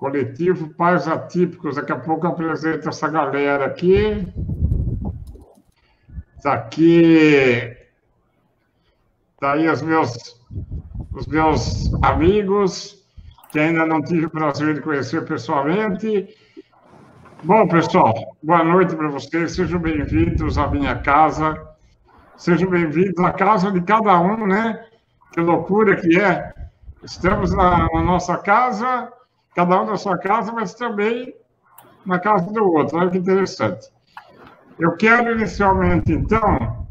Coletivo Pais Atípicos. Daqui a pouco eu apresento essa galera aqui. Está aqui. Está aí os meus amigos, que ainda não tive o prazer de conhecer pessoalmente. Bom, pessoal, boa noite para vocês. Sejam bem-vindos à minha casa. Sejam bem-vindos à casa de cada um, né? Que loucura que é. Estamos na nossa casa, cada um na sua casa, mas também na casa do outro. Olha que interessante. Eu quero inicialmente, então,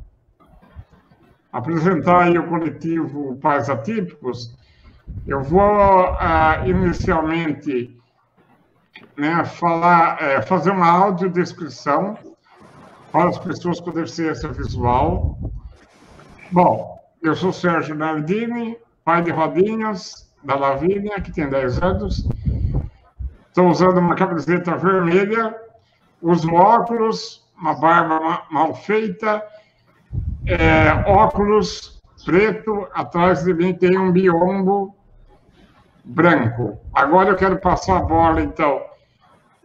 apresentar aí o coletivo Pais Atípicos. Eu vou, inicialmente, né, fazer uma audiodescrição para as pessoas com deficiência visual. Bom, eu sou Sérgio Nardini, pai de Rodinhas, da Lavínia, que tem 10 anos. Estou usando uma camiseta vermelha, uso óculos, uma barba mal feita, óculos preto, atrás de mim tem um biombo branco. Agora eu quero passar a bola, então,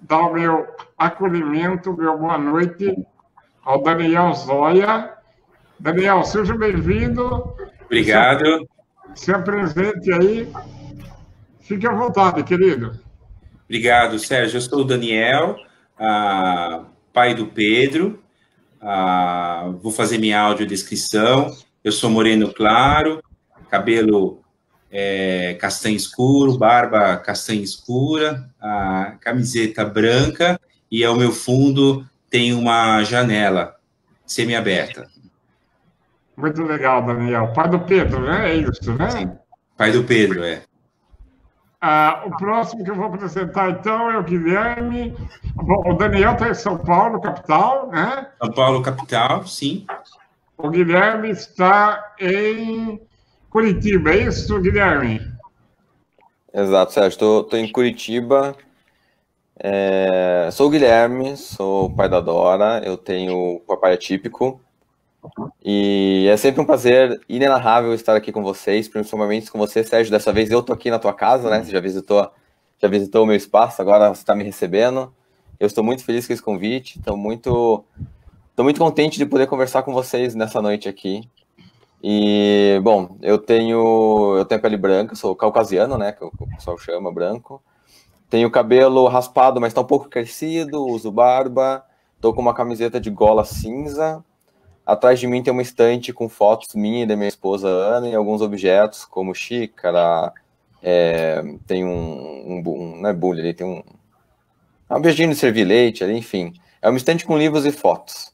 dar o meu acolhimento, meu boa noite ao Daniel Zoya. Daniel, seja bem-vindo. Obrigado. Se apresente aí. Fique à vontade, querido. Obrigado, Sérgio. Eu sou o Daniel, pai do Pedro. Vou fazer minha audiodescrição. Eu sou moreno claro, cabelo castanho escuro, barba castanha escura, camiseta branca, e ao meu fundo tem uma janela semi-aberta. Muito legal, Daniel. Pai do Pedro, né? É isso, né? Sim. Pai do Pedro, O próximo que eu vou apresentar, então, é o Guilherme. Bom, o Daniel está em São Paulo, capital, né? São Paulo, capital, sim. O Guilherme está em Curitiba, é isso, Guilherme? Exato, Sérgio. Estou em Curitiba. Sou o Guilherme, sou o pai da Dora, eu tenho papai atípico. E é sempre um prazer inenarrável estar aqui com vocês, principalmente com você, Sérgio. Dessa vez eu tô aqui na tua casa, né? Você já visitou o meu espaço, agora você está me recebendo. Eu estou muito feliz com esse convite, estou muito contente de poder conversar com vocês nessa noite aqui. E, bom, eu tenho pele branca, sou caucasiano, né? Que o pessoal chama branco. Tenho cabelo raspado, mas está um pouco crescido, uso barba, tô com uma camiseta de gola cinza. Atrás de mim tem uma estante com fotos minha e da minha esposa Ana e alguns objetos, como xícara, tem não é bule ali, tem um objetinho de servir leite ali, enfim. É uma estante com livros e fotos.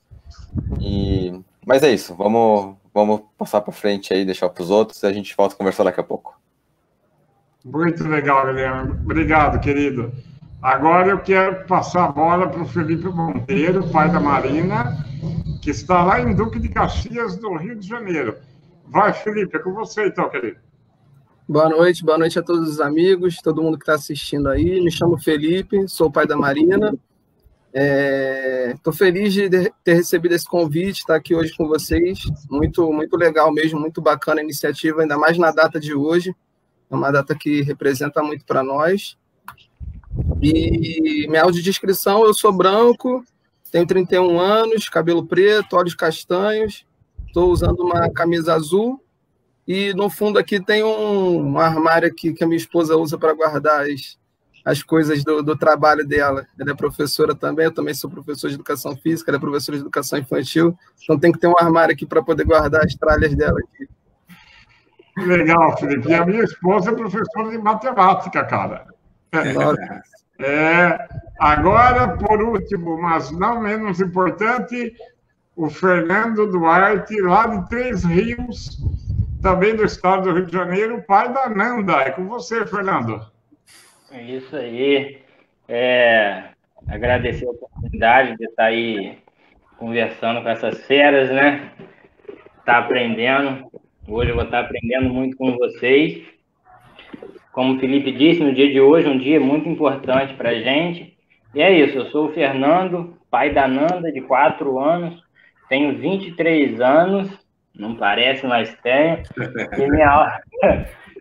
Mas é isso, vamos passar para frente aí, deixar para os outros e a gente volta a conversar daqui a pouco. Muito legal, Guilherme. Obrigado, querido. Agora eu quero passar a bola para o Felipe Monteiro, pai da Marina, que está lá em Duque de Caxias, no Rio de Janeiro. Vai, Felipe, é com você então, querido. Boa noite a todos os amigos, todo mundo que está assistindo aí. Me chamo Felipe, sou o pai da Marina. Estou feliz de ter recebido esse convite, estar aqui hoje com vocês. Muito, muito legal mesmo, muito bacana a iniciativa, ainda mais na data de hoje. É uma data que representa muito para nós. E minha audiodescrição, eu sou branco, tenho 31 anos, cabelo preto, olhos castanhos, estou usando uma camisa azul e no fundo aqui tem um armário aqui que a minha esposa usa para guardar as coisas do trabalho dela. Ela é professora também, eu também sou professor de educação física, ela é professora de educação infantil, então tem que ter um armário aqui para poder guardar as tralhas dela aqui. Legal, Felipe. E a minha esposa é professora de matemática, cara. Agora, por último, mas não menos importante, o Fernando Duarte, lá de Três Rios, também do estado do Rio de Janeiro, pai da Nanda. É com você, Fernando. É isso aí. Agradecer a oportunidade de estar aí conversando com essas feras, né? Tá aprendendo. Hoje eu vou estar aprendendo muito com vocês. Como o Felipe disse, no dia de hoje, um dia muito importante para a gente. E é isso, eu sou o Fernando, pai da Nanda, de 4 anos, tenho 23 anos, não parece, mas tenho.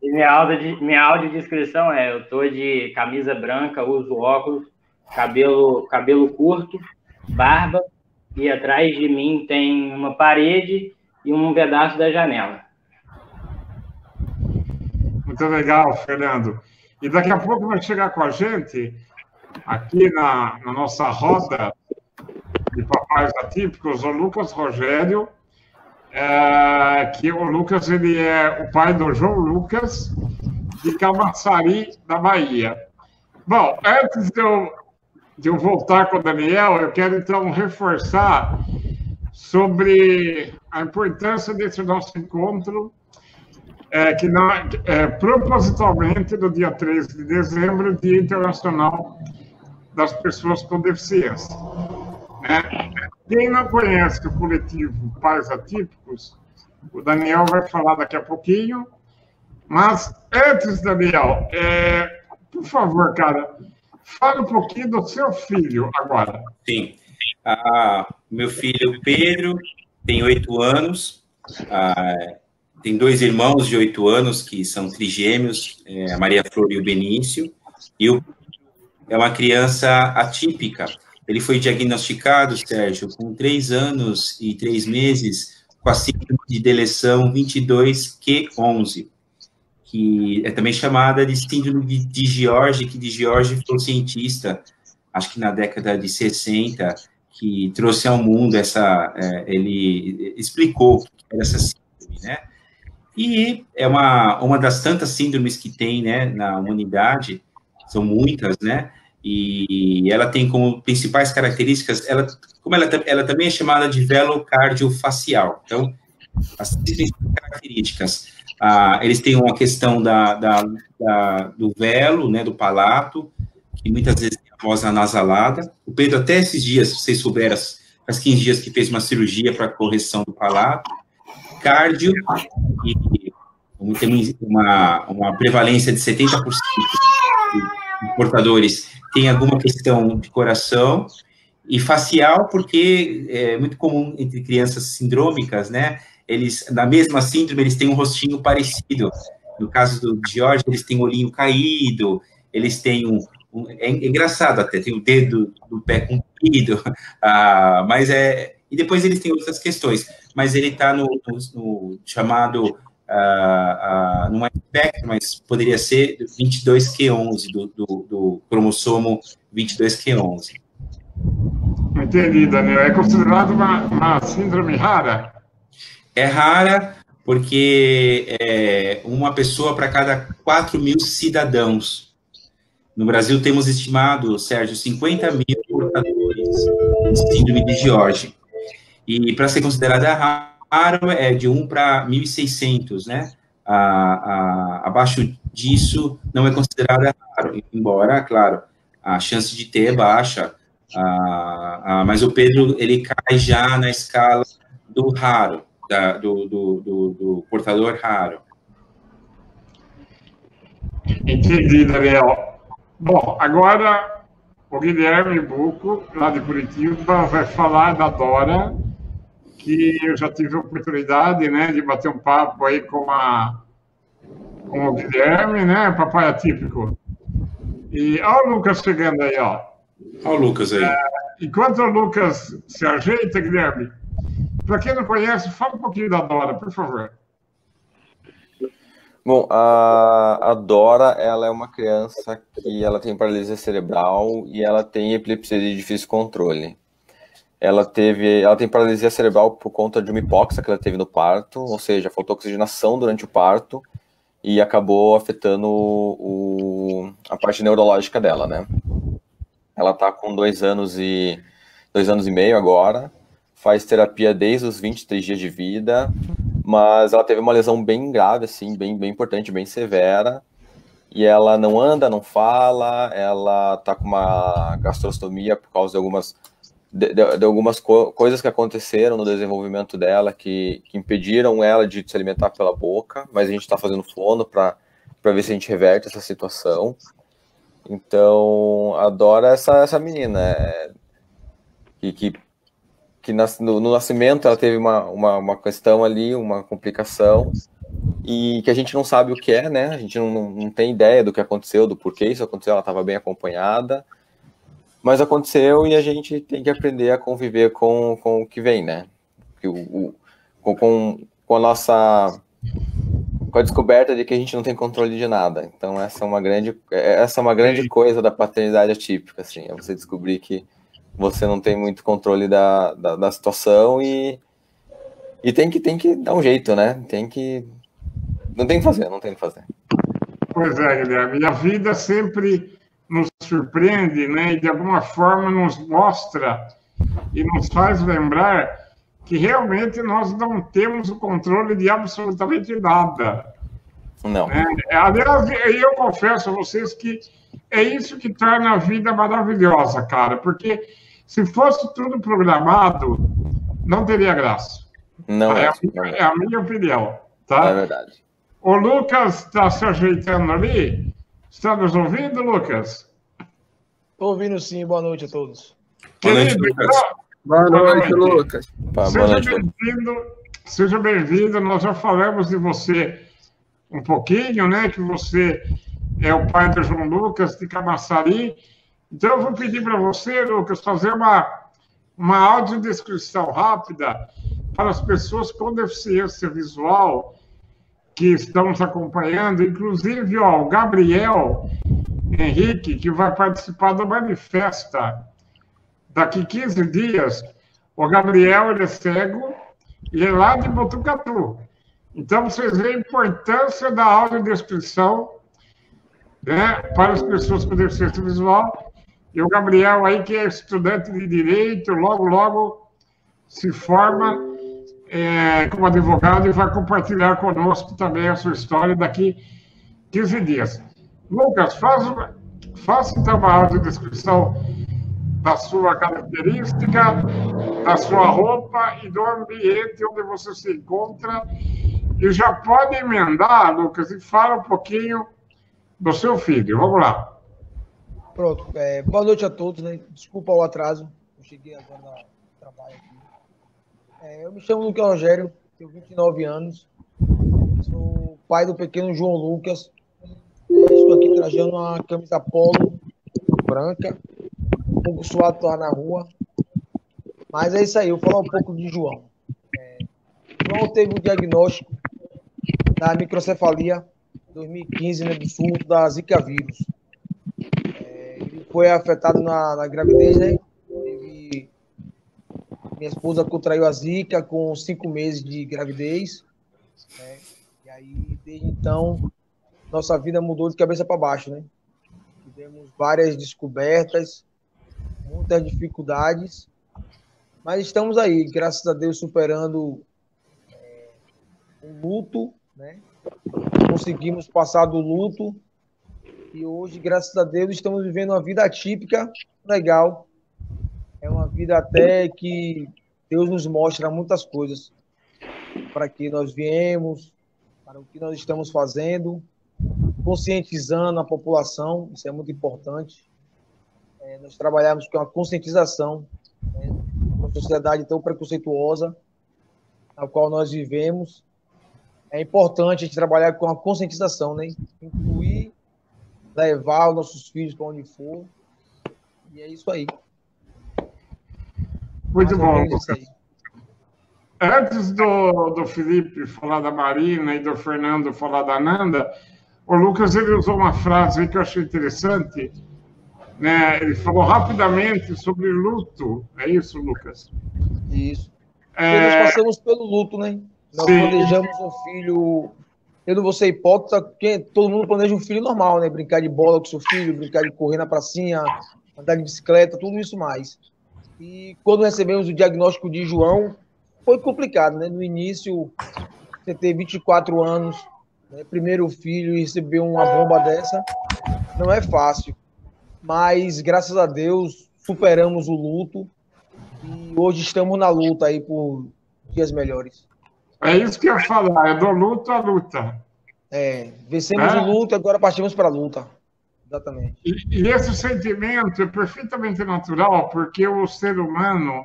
Minha audiodescrição é: eu tô de camisa branca, uso óculos, cabelo curto, barba, e atrás de mim tem uma parede e um pedaço da janela. Muito legal, Fernando. E daqui a pouco vai chegar com a gente, aqui na nossa roda de papais atípicos, o Lucas Rogério, que o Lucas ele é o pai do João Lucas, de Camaçari, da Bahia. Bom, antes de eu voltar com o Daniel, eu quero então reforçar sobre a importância desse nosso encontro, propositalmente no dia 13 de dezembro, Dia Internacional das Pessoas com Deficiência. Quem não conhece o coletivo Pais Atípicos, o Daniel vai falar daqui a pouquinho, mas antes, Daniel, por favor, cara, fale um pouquinho do seu filho agora. Sim. Meu filho Pedro tem 8 anos, tem 2 irmãos de 8 anos que são trigêmeos, a Maria Flor e o Benício, e é uma criança atípica. Ele foi diagnosticado, Sérgio, com 3 anos e 3 meses, com a síndrome de deleção 22q11, que é também chamada de síndrome de George, que de George foi um cientista, acho que na década de 60, que trouxe ao mundo ele explicou o que era essa síndrome, né? E é uma das tantas síndromes que tem, né, na humanidade, são muitas, né? E ela tem como principais características, ela também é chamada de velo cardiofacial. Então, as principais características, eles têm uma questão do velo, né, do palato, que muitas vezes tem a voz anasalada. O Pedro, até esses dias, se vocês souberam, faz 15 dias que fez uma cirurgia para correção do palato. Cardio, e tem uma prevalência de 70% de portadores tem alguma questão de coração, e facial, porque é muito comum entre crianças sindrômicas, né? Eles, na mesma síndrome, eles têm um rostinho parecido. No caso do George, eles têm o olhinho caído, eles têm é engraçado até, tem o dedo do pé comprido, e depois eles têm outras questões, mas ele está no chamado, não é espectro, mas poderia ser 22q11, do cromossomo 22q11. Entendi, Daniel. É considerado uma síndrome rara? É rara porque é uma pessoa para cada 4.000 cidadãos. No Brasil, temos estimado, Sérgio, 50.000 portadores de síndrome de George. E para ser considerada raro, é de 1 para 1.600, né? Abaixo disso, não é considerada raro, embora, claro, a chance de ter é baixa. Mas o Pedro, ele cai já na escala do raro, do portador raro. Entendi, Daniel. Bom, agora o Guilherme Buco, lá de Curitiba, vai falar da Dora, que eu já tive a oportunidade, né, de bater um papo aí com o Guilherme, né, papai atípico. E olha o Lucas chegando aí, ó. Olha o Lucas aí. Enquanto o Lucas se ajeita, Guilherme, para quem não conhece, fala um pouquinho da Dora, por favor. Bom, a Dora, ela é uma criança que ela tem paralisia cerebral e ela tem epilepsia de difícil controle. Ela tem paralisia cerebral por conta de uma hipóxia que ela teve no parto, ou seja, faltou oxigenação durante o parto e acabou afetando a parte neurológica dela, né? Ela tá com 2 anos e meio agora, faz terapia desde os 23 dias de vida, mas ela teve uma lesão bem grave, assim, bem importante, bem severa, e ela não anda, não fala, ela tá com uma gastrostomia por causa de algumas coisas que aconteceram no desenvolvimento dela que impediram ela de se alimentar pela boca, mas a gente está fazendo fono para ver se a gente reverte essa situação. Então, adoro essa menina, que no nascimento ela teve uma questão ali, uma complicação, e que a gente não sabe o que é, né? A gente não tem ideia do que aconteceu, do porquê isso aconteceu, ela estava bem acompanhada, mas aconteceu e a gente tem que aprender a conviver com o que vem, né? Com a nossa... com a descoberta de que a gente não tem controle de nada. Então essa é uma grande coisa da paternidade atípica, assim, é você descobrir que você não tem muito controle da situação e tem que dar um jeito, né? Não tem que fazer. Pois é, Guilherme, e a vida sempre nos surpreende, né? E de alguma forma nos mostra e nos faz lembrar que realmente nós não temos o controle de absolutamente nada. Não. Aliás, eu confesso a vocês que é isso que torna a vida maravilhosa, cara, porque se fosse tudo programado, não teria graça. Não é a minha opinião, tá? É verdade. O Lucas está se ajeitando ali. Está nos ouvindo, Lucas? Estou ouvindo sim. Boa noite a todos. Boa noite, Lucas. Boa noite, Lucas. Seja bem-vindo. Nós já falamos de você um pouquinho, né? Que você é o pai do João Lucas de Camaçari. Então, eu vou pedir para você, Lucas, fazer uma audiodescrição rápida para as pessoas com deficiência visual que estão nos acompanhando, inclusive o Gabriel Henrique, que vai participar do Manifesta. Daqui 15 dias, o Gabriel ele é cego e é lá de Botucatu. Então, vocês veem a importância da audiodescrição, né, para as pessoas com deficiência visual. E o Gabriel aí, que é estudante de Direito, logo se forma como advogado e vai compartilhar conosco também a sua história daqui 15 dias. Lucas, faça então uma audiodescrição da sua característica, da sua roupa e do ambiente onde você se encontra. E já pode emendar, Lucas, e fala um pouquinho do seu filho. Vamos lá. Pronto. Boa noite a todos, né? Desculpa o atraso. Eu cheguei agora no trabalho aqui. Eu me chamo Lucas Rogério, tenho 29 anos. Sou pai do pequeno João Lucas. Estou aqui trajando uma camisa polo branca. Um pouco suado estar na rua. Mas é isso aí, eu vou falar um pouco de João. João teve o diagnóstico da microcefalia em 2015, né, do surto da Zika vírus. Ele foi afetado na gravidez, né? Minha esposa contraiu a Zika com 5 meses de gravidez. Né? E aí, desde então, nossa vida mudou de cabeça para baixo, né? Tivemos várias descobertas, muitas dificuldades, mas estamos aí, graças a Deus, superando o luto, né? Conseguimos passar do luto e hoje, graças a Deus, estamos vivendo uma vida atípica, legal. É uma vida até que Deus nos mostra muitas coisas para que nós viemos, para o que nós estamos fazendo, conscientizando a população, isso é muito importante. Nós trabalhamos com a conscientização, né, uma sociedade tão preconceituosa, na qual nós vivemos. É importante a gente trabalhar com a conscientização, né? Incluir, levar os nossos filhos para onde for, e é isso aí. Muito bom, Lucas. Antes do Felipe falar da Marina e do Fernando falar da Nanda, o Lucas ele usou uma frase que eu achei interessante, né? Ele falou rapidamente sobre luto. É isso, Lucas? Isso. Porque nós passamos pelo luto, né? Nós planejamos um filho... Eu não vou ser hipócrita, porque todo mundo planeja um filho normal, né? Brincar de bola com seu filho, brincar de correr na pracinha, andar de bicicleta, tudo isso mais. E quando recebemos o diagnóstico de João, foi complicado, né? No início, você ter 24 anos, né? Primeiro filho e receber uma bomba dessa, não é fácil. Mas, graças a Deus, superamos o luto e hoje estamos na luta aí por dias melhores. É isso que eu ia falar, é do luto à luta. Vencemos o luto, agora partimos para a luta. Exatamente. E esse sentimento é perfeitamente natural, porque o ser humano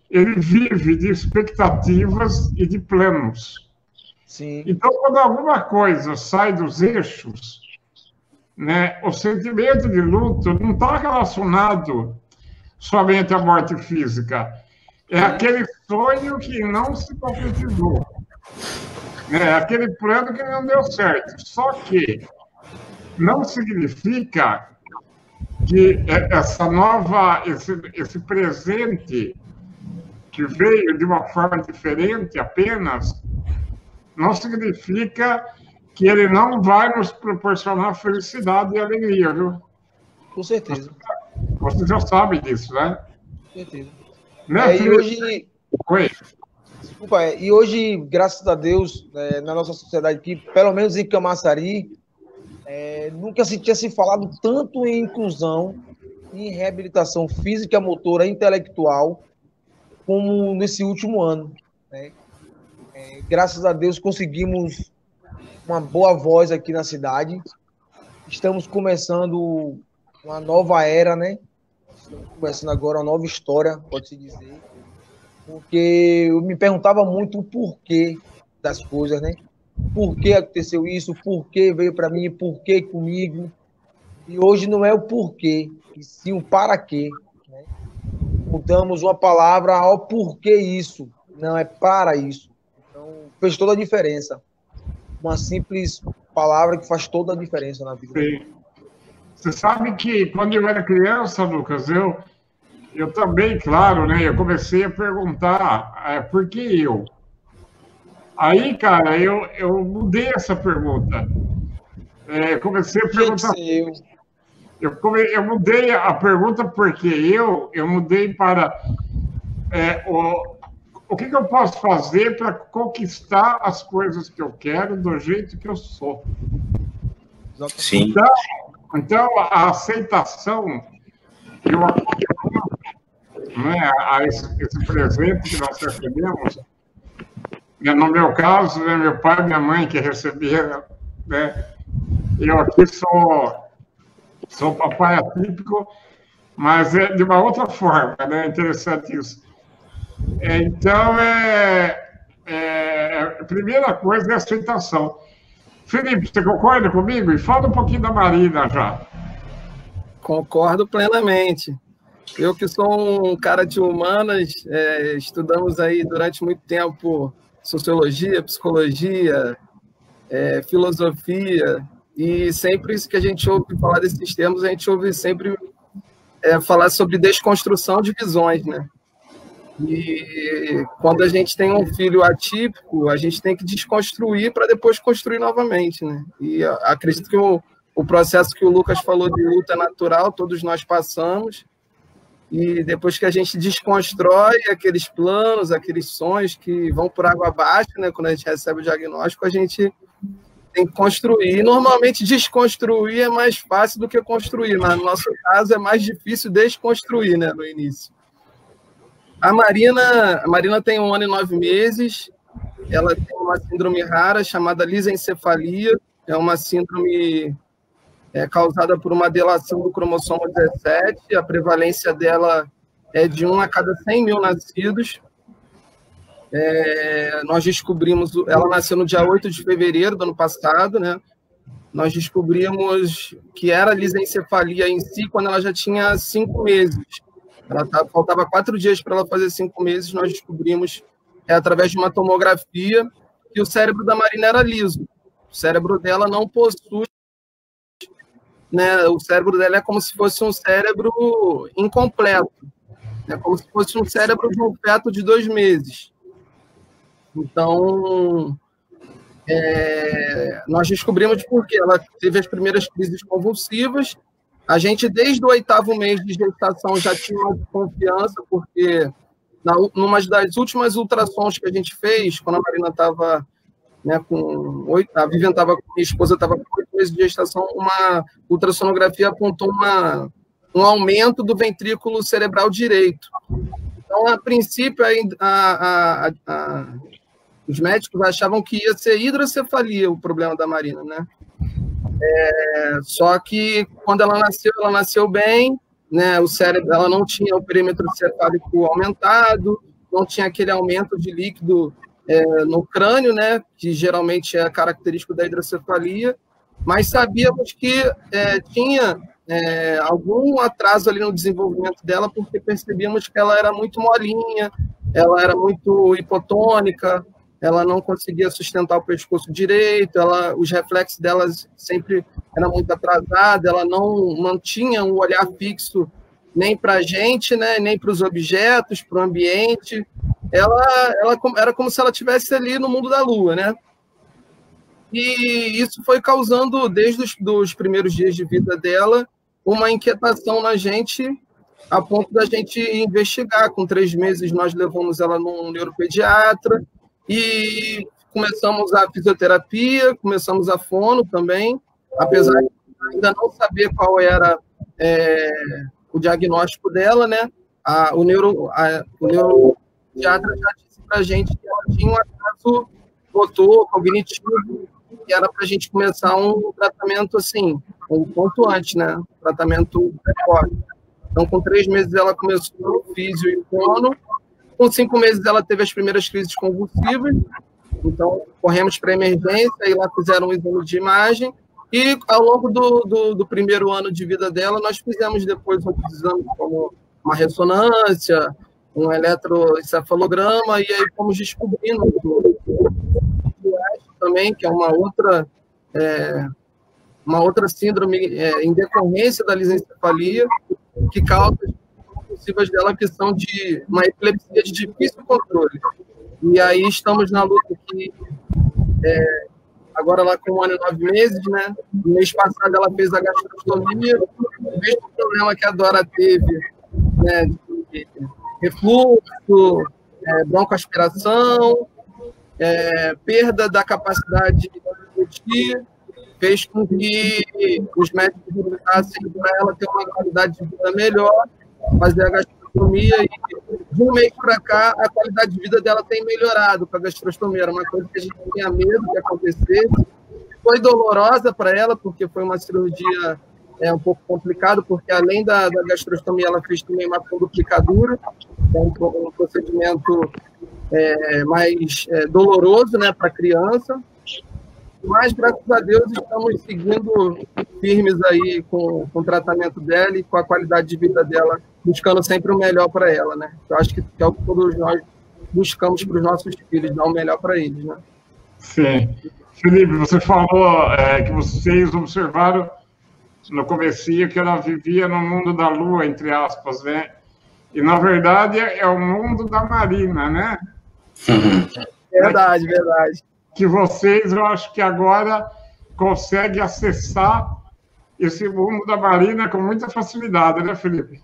ele vive de expectativas e de planos. Sim. Então, quando alguma coisa sai dos eixos, né, o sentimento de luto não está relacionado somente à morte física. É aquele sonho que não se concretizou. É aquele plano que não deu certo. Só que não significa que esse presente que veio de uma forma diferente apenas, não significa que ele não vai nos proporcionar felicidade e alegria, viu? Com certeza. Você já sabe disso, né? Com certeza. Né, E hoje... Oi. Desculpa, e hoje, graças a Deus, na nossa sociedade aqui, pelo menos em Camaçari, nunca se tinha se falado tanto em inclusão, em reabilitação física, motora, intelectual, como nesse último ano, né? Graças a Deus conseguimos uma boa voz aqui na cidade. Estamos começando uma nova era, né? Estamos começando agora uma nova história, pode-se dizer. Porque eu me perguntava muito o porquê das coisas, né? Por que aconteceu isso? Por que veio para mim? Por que comigo? E hoje não é o porquê, e sim o para quê, né? Mudamos uma palavra ao porquê isso. Não, é para isso. Então, fez toda a diferença. Uma simples palavra que faz toda a diferença na vida. Sim. Você sabe que quando eu era criança, Lucas, eu também, claro, né? Eu comecei a perguntar por que eu? Aí, cara, eu mudei essa pergunta. Comecei a perguntar. Eu mudei a pergunta porque eu mudei para o que eu posso fazer para conquistar as coisas que eu quero do jeito que eu sou. Sim. Então a aceitação e o acolhimento, né, a esse presente que nós recebemos, no meu caso, né, meu pai e minha mãe que receberam, né, eu aqui sou papai atípico, mas é de uma outra forma, né? Interessante isso. Então, a primeira coisa é a aceitação. Felipe, você concorda comigo? E fala um pouquinho da Marina já. Concordo plenamente. Eu que sou um cara de humanas, estudamos aí durante muito tempo sociologia, psicologia, filosofia, e sempre isso que a gente ouve falar desses termos, a gente ouve sempre falar sobre desconstrução de visões, né? E quando a gente tem um filho atípico, a gente tem que desconstruir para depois construir novamente, né? E acredito que o processo que o Lucas falou de luta é natural, todos nós passamos, e depois que a gente desconstrói aqueles planos, aqueles sonhos que vão por água abaixo, né? Quando a gente recebe o diagnóstico, a gente tem que construir. E normalmente desconstruir é mais fácil do que construir, mas no nosso caso é mais difícil desconstruir, né, no início. A Marina tem 1 ano e 9 meses, ela tem uma síndrome rara chamada lisencefalia, é uma síndrome causada por uma delação do cromossomo 17, a prevalência dela é de 1 a cada 100 mil nascidos. Nós descobrimos, ela nasceu no dia 8 de fevereiro do ano passado, né? Nós descobrimos que era lisencefalia em si quando ela já tinha 5 meses. Faltava 4 dias para ela fazer 5 meses, nós descobrimos, através de uma tomografia, que o cérebro da Marina era liso. O cérebro dela não possui, né? O cérebro dela é como se fosse um cérebro incompleto, é como se fosse um cérebro de um feto de 2 meses. Então, nós descobrimos por que ela teve as primeiras crises convulsivas. A gente, desde o 8º mês de gestação, já tinha uma desconfiança, porque numa das últimas ultrassons que a gente fez, quando a Marina estava, né, a Vivian estava com minha esposa, estava com 8 meses de gestação, uma ultrassonografia apontou um aumento do ventrículo cerebral direito. Então, a princípio, os médicos achavam que ia ser hidrocefalia o problema da Marina, né? Só que quando ela nasceu bem, né? O cérebro, ela não tinha o perímetro cefálico aumentado, não tinha aquele aumento de líquido no crânio, né, que geralmente é característico da hidrocefalia, mas sabíamos que tinha algum atraso ali no desenvolvimento dela, porque percebíamos que ela era muito molinha, ela era muito hipotônica, ela não conseguia sustentar o pescoço direito, os reflexos dela sempre eram muito atrasados, ela não mantinha um olhar fixo nem para a gente, né, nem para os objetos, para o ambiente. Ela era como se ela estivesse ali no mundo da Lua, né? E isso foi causando, desde os primeiros dias de vida dela, uma inquietação na gente, a ponto da gente investigar. Com 3 meses, nós levamos ela num neuropediatra e começamos a fisioterapia, começamos a fono também, apesar de ainda não saber qual era o diagnóstico dela, né? O neuropediatra já disse para a gente que ela tinha um atraso motor, cognitivo, e era para a gente começar um tratamento assim, um ponto antes, né? Tratamento precoce. Então, com 3 meses ela começou o físio e o fono. Com 5 meses ela teve as primeiras crises convulsivas. Então, corremos para emergência e lá fizeram um exame de imagem. E ao longo do primeiro ano de vida dela, nós fizemos depois um exame como uma ressonância, um eletroencefalograma, e aí fomos descobrindo também, que é uma outra síndrome em decorrência da lisencefalia, que causa as possíveis dela, que são de uma epilepsia de difícil controle. E aí estamos na luta aqui, agora lá com 1 ano e 9 meses, né? No mês passado ela fez a gastrostomia, o mesmo problema que a Dora teve, né? De refluxo, broncoaspiração, perda da capacidade de refletir, fez com que os médicos orientassem para ela ter uma qualidade de vida melhor, fazer a gastrostomia, e de um mês para cá a qualidade de vida dela tem melhorado com a gastrostomia. Era uma coisa que a gente tinha medo que acontecesse. Foi dolorosa para ela, porque foi uma cirurgia um pouco complicada, porque além da gastrostomia ela fez também uma conduplicadura, que é um procedimento mais doloroso, né, para a criança. Mas, graças a Deus, estamos seguindo firmes aí com o tratamento dela e com a qualidade de vida dela, buscando sempre o melhor para ela, né? Eu acho que é o que todos nós buscamos para os nossos filhos, dar o melhor para eles, né? Sim. Felipe, você falou que vocês observaram no comecinho que ela vivia no mundo da Lua, entre aspas, né? E, na verdade, é o mundo da Marina, né? Verdade, verdade. Que vocês, eu acho que agora conseguem acessar esse mundo da Marina com muita facilidade, né, Felipe?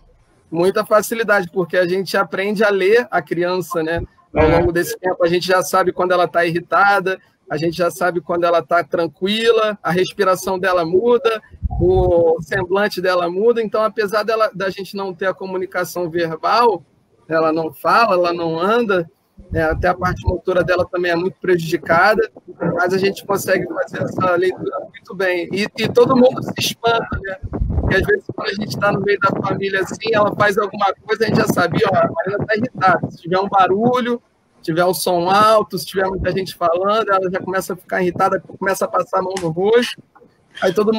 Muita facilidade, porque a gente aprende a ler a criança, né? Ao longo desse tempo, a gente já sabe quando ela está irritada, a gente já sabe quando ela está tranquila, a respiração dela muda, o semblante dela muda. Então, apesar da gente não ter a comunicação verbal, ela não fala, ela não anda, até a parte motora dela também é muito prejudicada, mas a gente consegue fazer essa leitura muito bem. E todo mundo se espanta, né? Porque às vezes, quando a gente está no meio da família assim, ela faz alguma coisa, a gente já sabe, ó, a Marina está irritada. Se tiver um barulho, se tiver um som alto, se tiver muita gente falando, ela já começa a ficar irritada, começa a passar a mão no rosto. Aí todo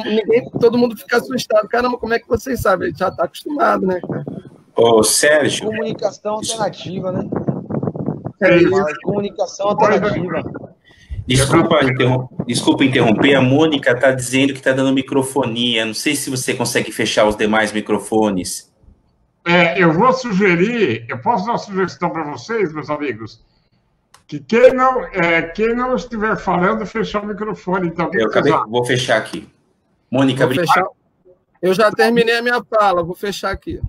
mundo fica assustado. Caramba, como é que vocês sabem? A gente já está acostumado, né, cara? Ô, Sérgio. Comunicação alternativa, né? Comunicação alternativa. Desculpa interromper, a Mônica está dizendo que está dando microfonia. Não sei se você consegue fechar os demais microfones. Eu vou sugerir, eu posso dar uma sugestão para vocês, meus amigos, que quem não estiver falando, fechar o microfone. Então, vou fechar aqui. Mônica, obrigado. Eu já terminei a minha fala, vou fechar aqui.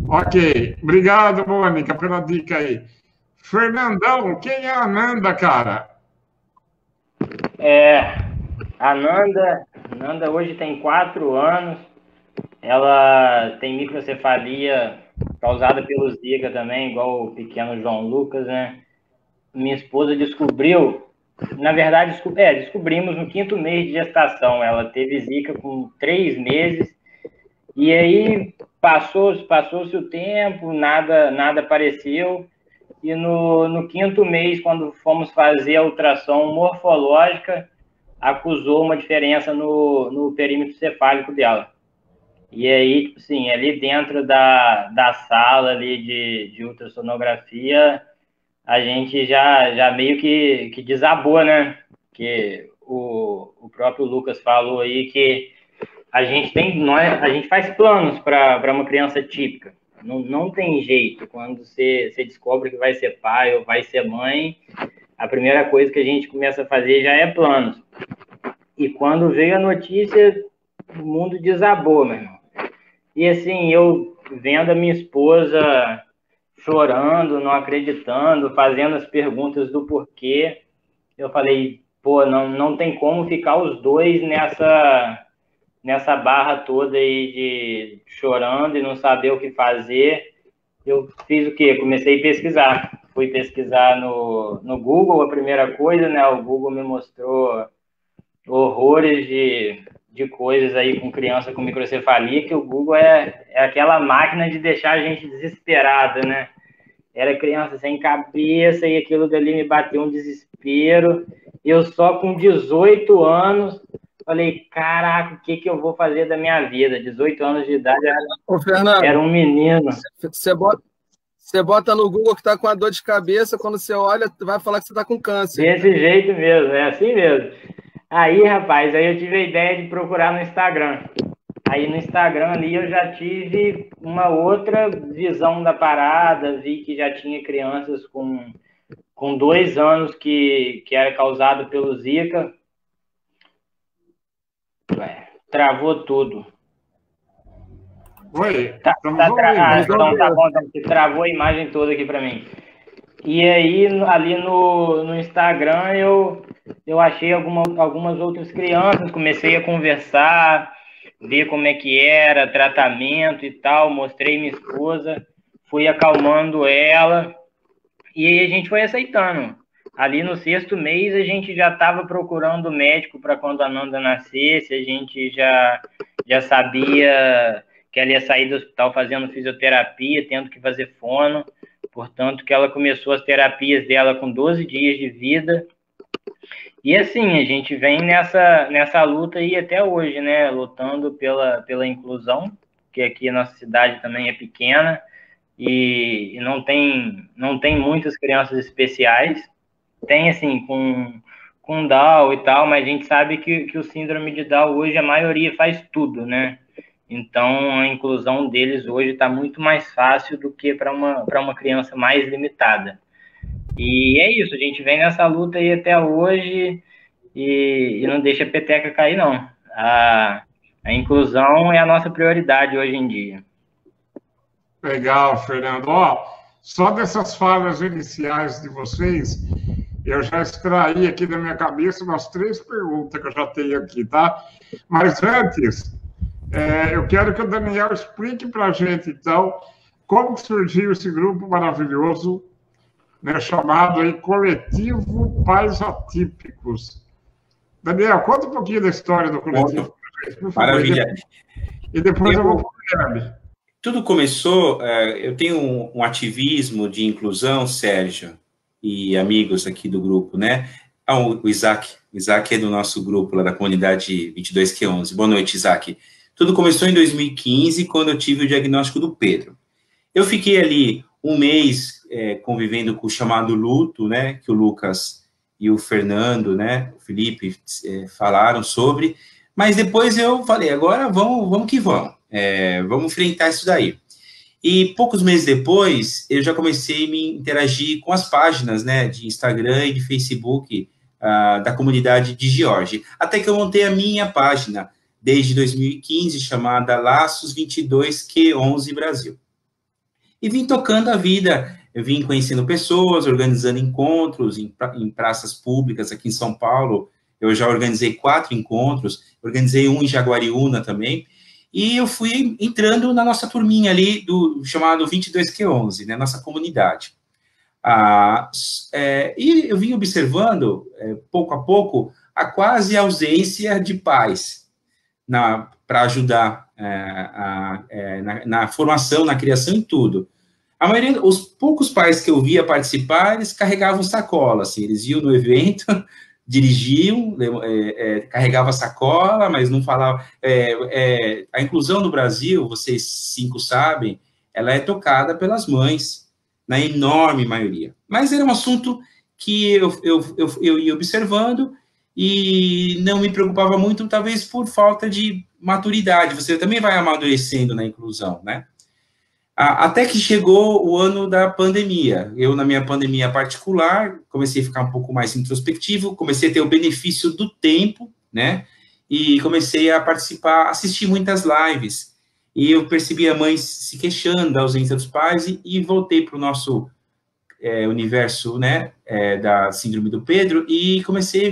Ok, obrigado, Mônica, pela dica aí. Fernandão, quem é a Nanda, cara? A Nanda hoje tem 4 anos, ela tem microcefalia causada pelo Zika também, igual o pequeno João Lucas, né? Minha esposa descobriu, na verdade, descobrimos no 5º mês de gestação. Ela teve Zika com 3 meses, e aí passou-se o tempo, nada apareceu. e no 5º mês, quando fomos fazer a ultrassom morfológica, acusou uma diferença no perímetro cefálico dela. E aí, tipo assim, ali dentro da sala ali de ultrassonografia, a gente já meio que desabou, né? Que o próprio Lucas falou aí que a gente faz planos para uma criança típica. Não tem jeito. Quando você descobre que vai ser pai ou vai ser mãe, a primeira coisa que a gente começa a fazer já é planos. E quando veio a notícia, o mundo desabou, meu irmão. E assim, eu vendo a minha esposa chorando, não acreditando, fazendo as perguntas do porquê, eu falei, pô, não tem como ficar os dois nessa barra toda aí de chorando e não saber o que fazer. Eu fiz o quê? Comecei a pesquisar. Fui pesquisar no Google, a primeira coisa, né? O Google me mostrou horrores de coisas aí com criança com microcefalia, que o Google é aquela máquina de deixar a gente desesperada, né? Era criança sem cabeça e aquilo dali me bateu um desespero. Eu só com 18 anos falei, caraca, o que eu vou fazer da minha vida? 18 anos de idade, Ô, Fernando, era um menino. Você bota no Google que está com a dor de cabeça, quando você olha, vai falar que você está com câncer. Desse jeito mesmo, é assim mesmo. Aí, rapaz, aí eu tive a ideia de procurar no Instagram. Aí no Instagram ali eu já tive uma outra visão da parada, vi que já tinha crianças com 2 anos que era causado pelo Zika. Travou tudo. Oi, Então tá bom, travou a imagem toda aqui para mim. E aí, ali no Instagram, eu achei algumas outras crianças, comecei a conversar, ver como é que era, tratamento e tal, mostrei minha esposa, fui acalmando ela, e aí a gente foi aceitando. Ali no 6º mês, a gente já estava procurando médico para quando a Nanda nascesse, a gente já sabia que ela ia sair do hospital fazendo fisioterapia, tendo que fazer fono, portanto que ela começou as terapias dela com 12 dias de vida. E assim, a gente vem nessa luta aí até hoje, né, lutando pela inclusão, que aqui a nossa cidade também é pequena e não tem muitas crianças especiais. Tem, assim, com Down e tal, mas a gente sabe que o síndrome de Down hoje a maioria faz tudo, né? Então, a inclusão deles hoje está muito mais fácil do que para uma criança mais limitada. E é isso, a gente vem nessa luta aí até hoje e não deixa a peteca cair, não. A inclusão é a nossa prioridade hoje em dia. Legal, Fernando. Ó, só dessas falas iniciais de vocês, eu já extraí aqui da minha cabeça umas 3 perguntas que eu já tenho aqui, tá? Mas antes, eu quero que o Daniel explique para a gente, então, como surgiu esse grupo maravilhoso, né, chamado aí Coletivo Pais Atípicos. Daniel, conta um pouquinho da história do coletivo. Maravilha. E depois eu vou para o Guilherme. Tudo começou, eu tenho um ativismo de inclusão, Sérgio, e amigos aqui do grupo, né? O Isaac é do nosso grupo, lá da comunidade 22Q11. Boa noite, Isaac. Tudo começou em 2015, quando eu tive o diagnóstico do Pedro. Eu fiquei ali um mês convivendo com o chamado luto, né? Que o Lucas e o Fernando, né? O Felipe falaram sobre. Mas depois eu falei, agora vamos que vamos. Vamos enfrentar isso daí. E poucos meses depois, eu já comecei a me interagir com as páginas, né, de Instagram e de Facebook da comunidade de George. Até que eu montei a minha página, desde 2015, chamada Laços 22Q11 Brasil. E vim tocando a vida. Eu vim conhecendo pessoas, organizando encontros em praças públicas aqui em São Paulo. Eu já organizei 4 encontros, organizei um em Jaguariúna também. E eu fui entrando na nossa turminha ali, do chamado 22Q11, né, nossa comunidade. E eu vim observando, pouco a pouco, a quase ausência de pais para ajudar na formação, na criação e tudo. A maioria, os poucos pais que eu via participar, eles carregavam sacola, assim, eles iam no evento, dirigiam, carregavam a sacola, mas não falavam. A inclusão no Brasil, vocês 5 sabem, ela é tocada pelas mães, na enorme maioria. Mas era um assunto que eu ia observando e não me preocupava muito, talvez por falta de maturidade. Você também vai amadurecendo na inclusão, né? Até que chegou o ano da pandemia. Eu, na minha pandemia particular, comecei a ficar um pouco mais introspectivo, comecei a ter o benefício do tempo, né? E comecei a participar, assistir muitas lives. E eu percebi a mãe se queixando da ausência dos pais e voltei para o nosso universo, né, da síndrome do Pedro e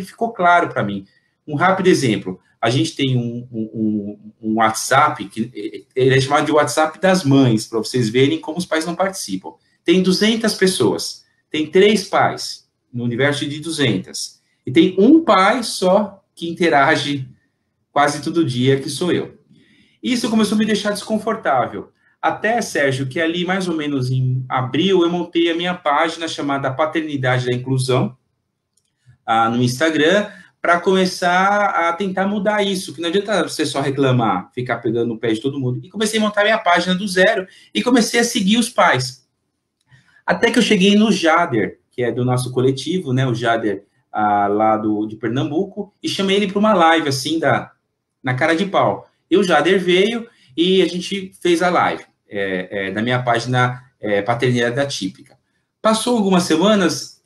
ficou claro para mim. Um rápido exemplo. A gente tem um WhatsApp, que ele é chamado de WhatsApp das mães, para vocês verem como os pais não participam. Tem 200 pessoas, tem 3 pais no universo de 200, e tem um pai só que interage quase todo dia, que sou eu. Isso começou a me deixar desconfortável. Até, Sérgio, que ali mais ou menos em abril, eu montei a minha página chamada Paternidade da Inclusão, no Instagram, para começar a tentar mudar isso, que não adianta você só reclamar, ficar pegando no pé de todo mundo. E comecei a montar minha página do zero e comecei a seguir os pais. Até que eu cheguei no Jader, que é do nosso coletivo, né, o Jader lá de Pernambuco, e chamei ele para uma live, assim, na cara de pau. E o Jader veio e a gente fez a live da minha página Paternidade Atípica. Passou algumas semanas,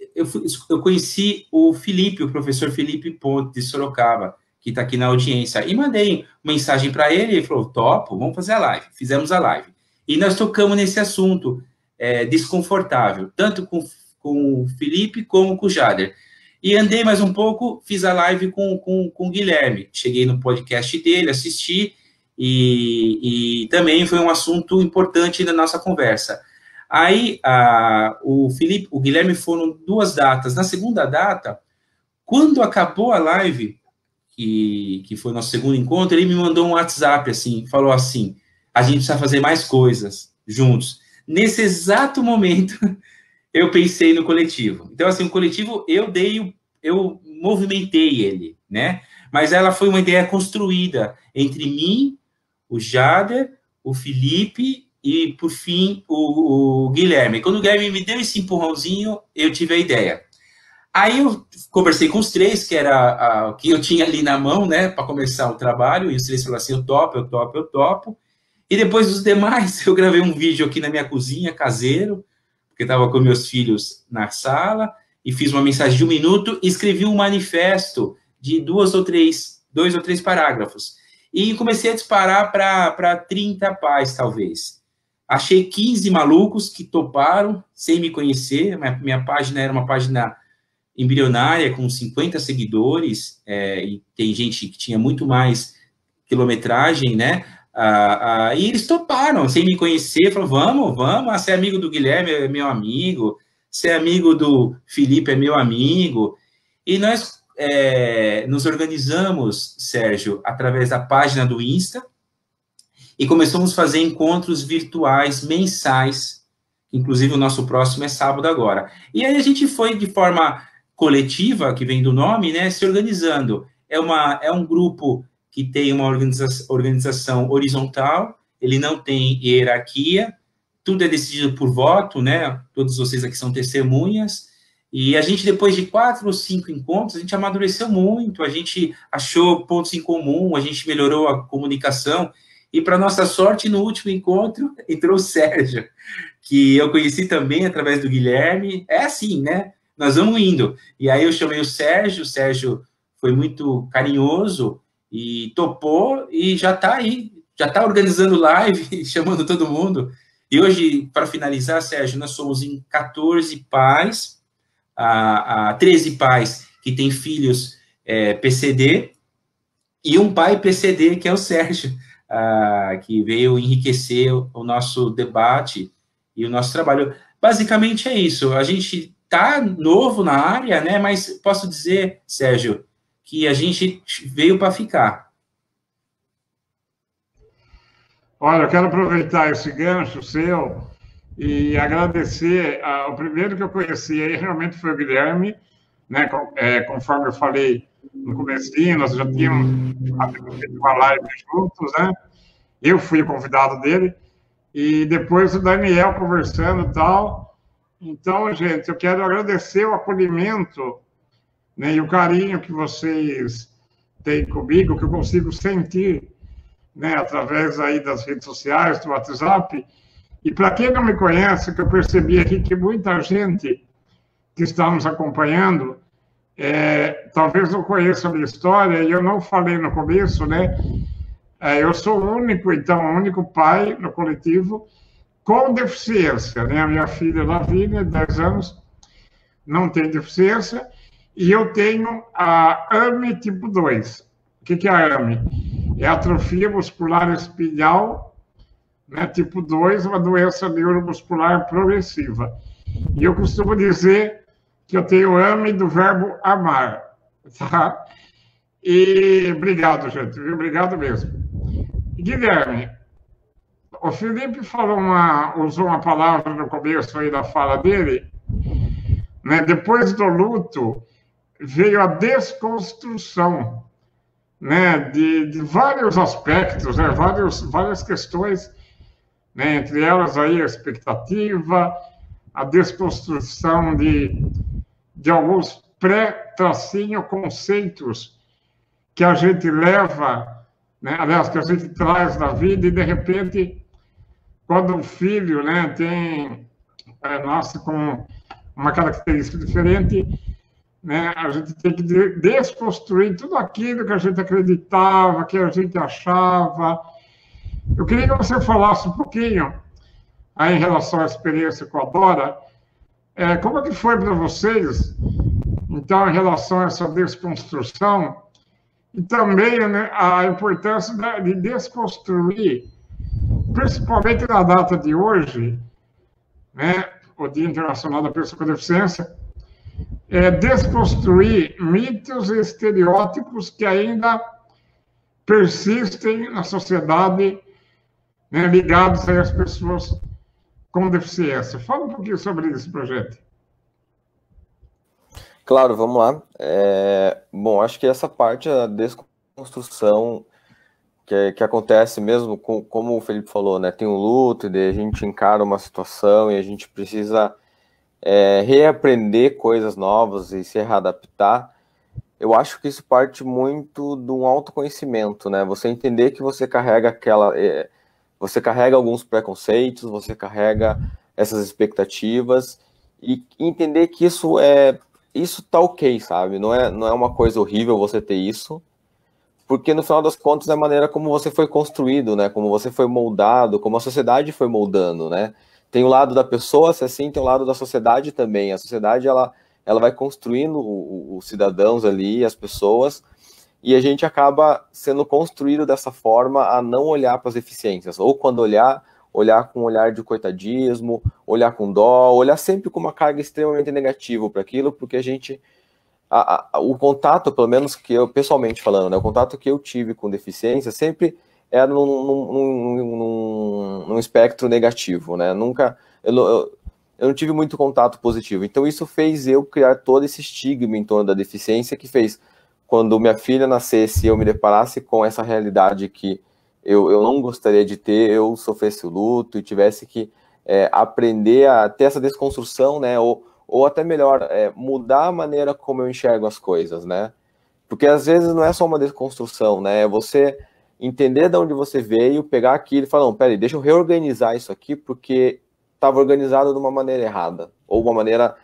eu conheci o Felipe, o professor Felipe Ponte, de Sorocaba, que está aqui na audiência, e mandei uma mensagem para ele, e ele falou, topo, vamos fazer a live. Fizemos a live. E nós tocamos nesse assunto desconfortável, tanto com o Felipe como com o Jader. E andei mais um pouco, fiz a live com o Guilherme. Cheguei no podcast dele, assisti, e também foi um assunto importante na nossa conversa. Aí, o Guilherme foram 2 datas. Na segunda data, quando acabou a live, que foi nosso segundo encontro, ele me mandou um WhatsApp, assim, falou assim, a gente precisa fazer mais coisas juntos. Nesse exato momento, eu pensei no coletivo. Então, assim, o coletivo, eu movimentei ele, né? Mas ela foi uma ideia construída entre mim, o Jader, o Felipe e, por fim, o Guilherme. Quando o Guilherme me deu esse empurrãozinho, eu tive a ideia. Aí eu conversei com os 3, que era o que eu tinha ali na mão, né, para começar o trabalho, e os 3 falaram assim, eu topo. E depois dos demais, eu gravei um vídeo aqui na minha cozinha, caseiro, porque estava com meus filhos na sala, e fiz uma mensagem de 1 minuto, e escrevi um manifesto de 2 ou 3 parágrafos. E comecei a disparar para 30 pais, talvez. Achei 15 malucos que toparam, sem me conhecer. Minha página era uma página embrionária, com 50 seguidores, e tem gente que tinha muito mais quilometragem, né? E eles toparam, sem me conhecer, falaram, vamos, ser amigo do Guilherme é meu amigo, ser amigo do Felipe é meu amigo. E nós nos organizamos, Sérgio, através da página do Insta, e começamos a fazer encontros virtuais mensais, inclusive o nosso próximo é sábado agora. E aí a gente foi de forma coletiva, que vem do nome, né, se organizando. É um grupo que tem uma organização horizontal, ele não tem hierarquia, tudo é decidido por voto, né, todos vocês aqui são testemunhas, e a gente, depois de 4 ou 5 encontros, a gente amadureceu muito, a gente achou pontos em comum, a gente melhorou a comunicação, e para nossa sorte, no último encontro, entrou o Sérgio, que eu conheci também através do Guilherme. É assim, né? Nós vamos indo. E aí eu chamei o Sérgio foi muito carinhoso e topou, e já está aí, já está organizando live, chamando todo mundo. E hoje, para finalizar, Sérgio, nós somos em 14 pais, 13 pais que têm filhos PCD, e um pai PCD, que é o Sérgio, que veio enriquecer o nosso debate e o nosso trabalho. Basicamente é isso. A gente está novo na área, né? Mas posso dizer, Sérgio, que a gente veio para ficar. Olha, eu quero aproveitar esse gancho seu e agradecer. O primeiro que eu conheci aí realmente foi o Guilherme, né? Conforme eu falei no comecinho, nós já tínhamos feito uma live juntos, né? Eu fui o convidado dele, e depois o Daniel conversando e tal. Então, gente, eu quero agradecer o acolhimento, né, e o carinho que vocês têm comigo, que eu consigo sentir, né, através aí das redes sociais, do WhatsApp. E para quem não me conhece, que eu percebi aqui que muita gente que está nos acompanhando, talvez não conheça a minha história, e eu não falei no começo, né? Eu sou o único pai no coletivo com deficiência, né? A minha filha Lavínia, 10 anos, não tem deficiência, e eu tenho a AME tipo 2. O que é a AME? É atrofia muscular espinhal, né? Tipo 2, uma doença neuromuscular progressiva. E eu costumo dizer que eu tenho AME do verbo amar, tá? E obrigado, gente, obrigado mesmo. Guilherme, o Felipe usou uma palavra no começo aí da fala dele, né? Depois do luto veio a desconstrução, né? De vários aspectos, né? Várias questões, né? Entre elas aí a expectativa, a desconstrução de alguns pré-tracinho conceitos que a gente leva, né? Aliás, que a gente traz da vida, e de repente, quando um filho, né, nasce com uma característica diferente, né, a gente tem que desconstruir tudo aquilo que a gente acreditava, que a gente achava. Eu queria que você falasse um pouquinho aí em relação à experiência com a Dora. Como é que foi para vocês, então, em relação a essa desconstrução? E também, né, a importância de desconstruir, principalmente na data de hoje, né, o Dia Internacional da Pessoa com Deficiência, desconstruir mitos e estereótipos que ainda persistem na sociedade, né, ligados às pessoas com deficiência. Fala um pouquinho sobre isso pra gente. Claro, vamos lá. Bom, acho que essa parte da desconstrução que acontece mesmo, como o Felipe falou, né? Tem um luto, e daí a gente encara uma situação e a gente precisa reaprender coisas novas e se readaptar. Eu acho que isso parte muito de um autoconhecimento, né? Você entender que você carrega você carrega alguns preconceitos, você carrega essas expectativas, e entender que isso tá ok, sabe? Não é uma coisa horrível você ter isso, porque no final das contas é a maneira como você foi construído, né? Como você foi moldado, como a sociedade foi moldando, né? Tem o lado da pessoa, se assim, tem o lado da sociedade também. A sociedade, ela vai construindo os cidadãos ali, as pessoas, e a gente acaba sendo construído dessa forma a não olhar para as deficiências, ou quando olhar com um olhar de coitadismo, olhar com dó, olhar sempre com uma carga extremamente negativa para aquilo, porque a gente, o contato, pelo menos que eu, pessoalmente falando, né, o contato que eu tive com deficiência sempre era num espectro negativo, né, eu não tive muito contato positivo, então isso fez eu criar todo esse estigma em torno da deficiência, que fez, quando minha filha nascesse, eu me deparasse com essa realidade que eu não gostaria de ter, eu sofresse o luto e tivesse que aprender a ter essa desconstrução, né, ou até melhor, mudar a maneira como eu enxergo as coisas, né, porque às vezes não é só uma desconstrução, né, é você entender de onde você veio, pegar aquilo e falar, não, peraí, deixa eu reorganizar isso aqui, porque estava organizado de uma maneira errada, ou uma maneira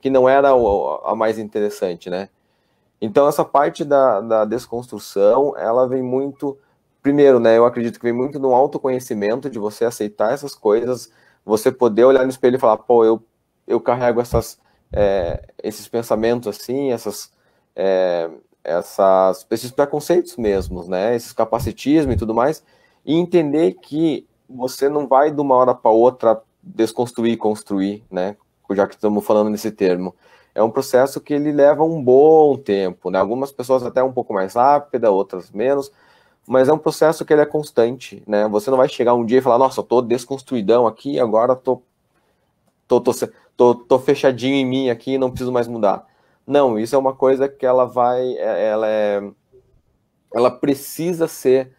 que não era a mais interessante, né. Então essa parte da desconstrução, ela vem muito... Primeiro, né, eu acredito que vem muito no autoconhecimento, de você aceitar essas coisas, você poder olhar no espelho e falar, pô, eu carrego esses pensamentos assim, esses preconceitos mesmos, né, esses capacitismos e tudo mais, e entender que você não vai de uma hora para outra desconstruir e construir, né, já que estamos falando nesse termo. É um processo que ele leva um bom tempo, né, algumas pessoas até um pouco mais rápida, outras menos, mas é um processo que ele é constante, né? Você não vai chegar um dia e falar, nossa, eu tô desconstruidão aqui, agora tô tô fechadinho em mim aqui e não preciso mais mudar. Não, isso é uma coisa que ela precisa ser,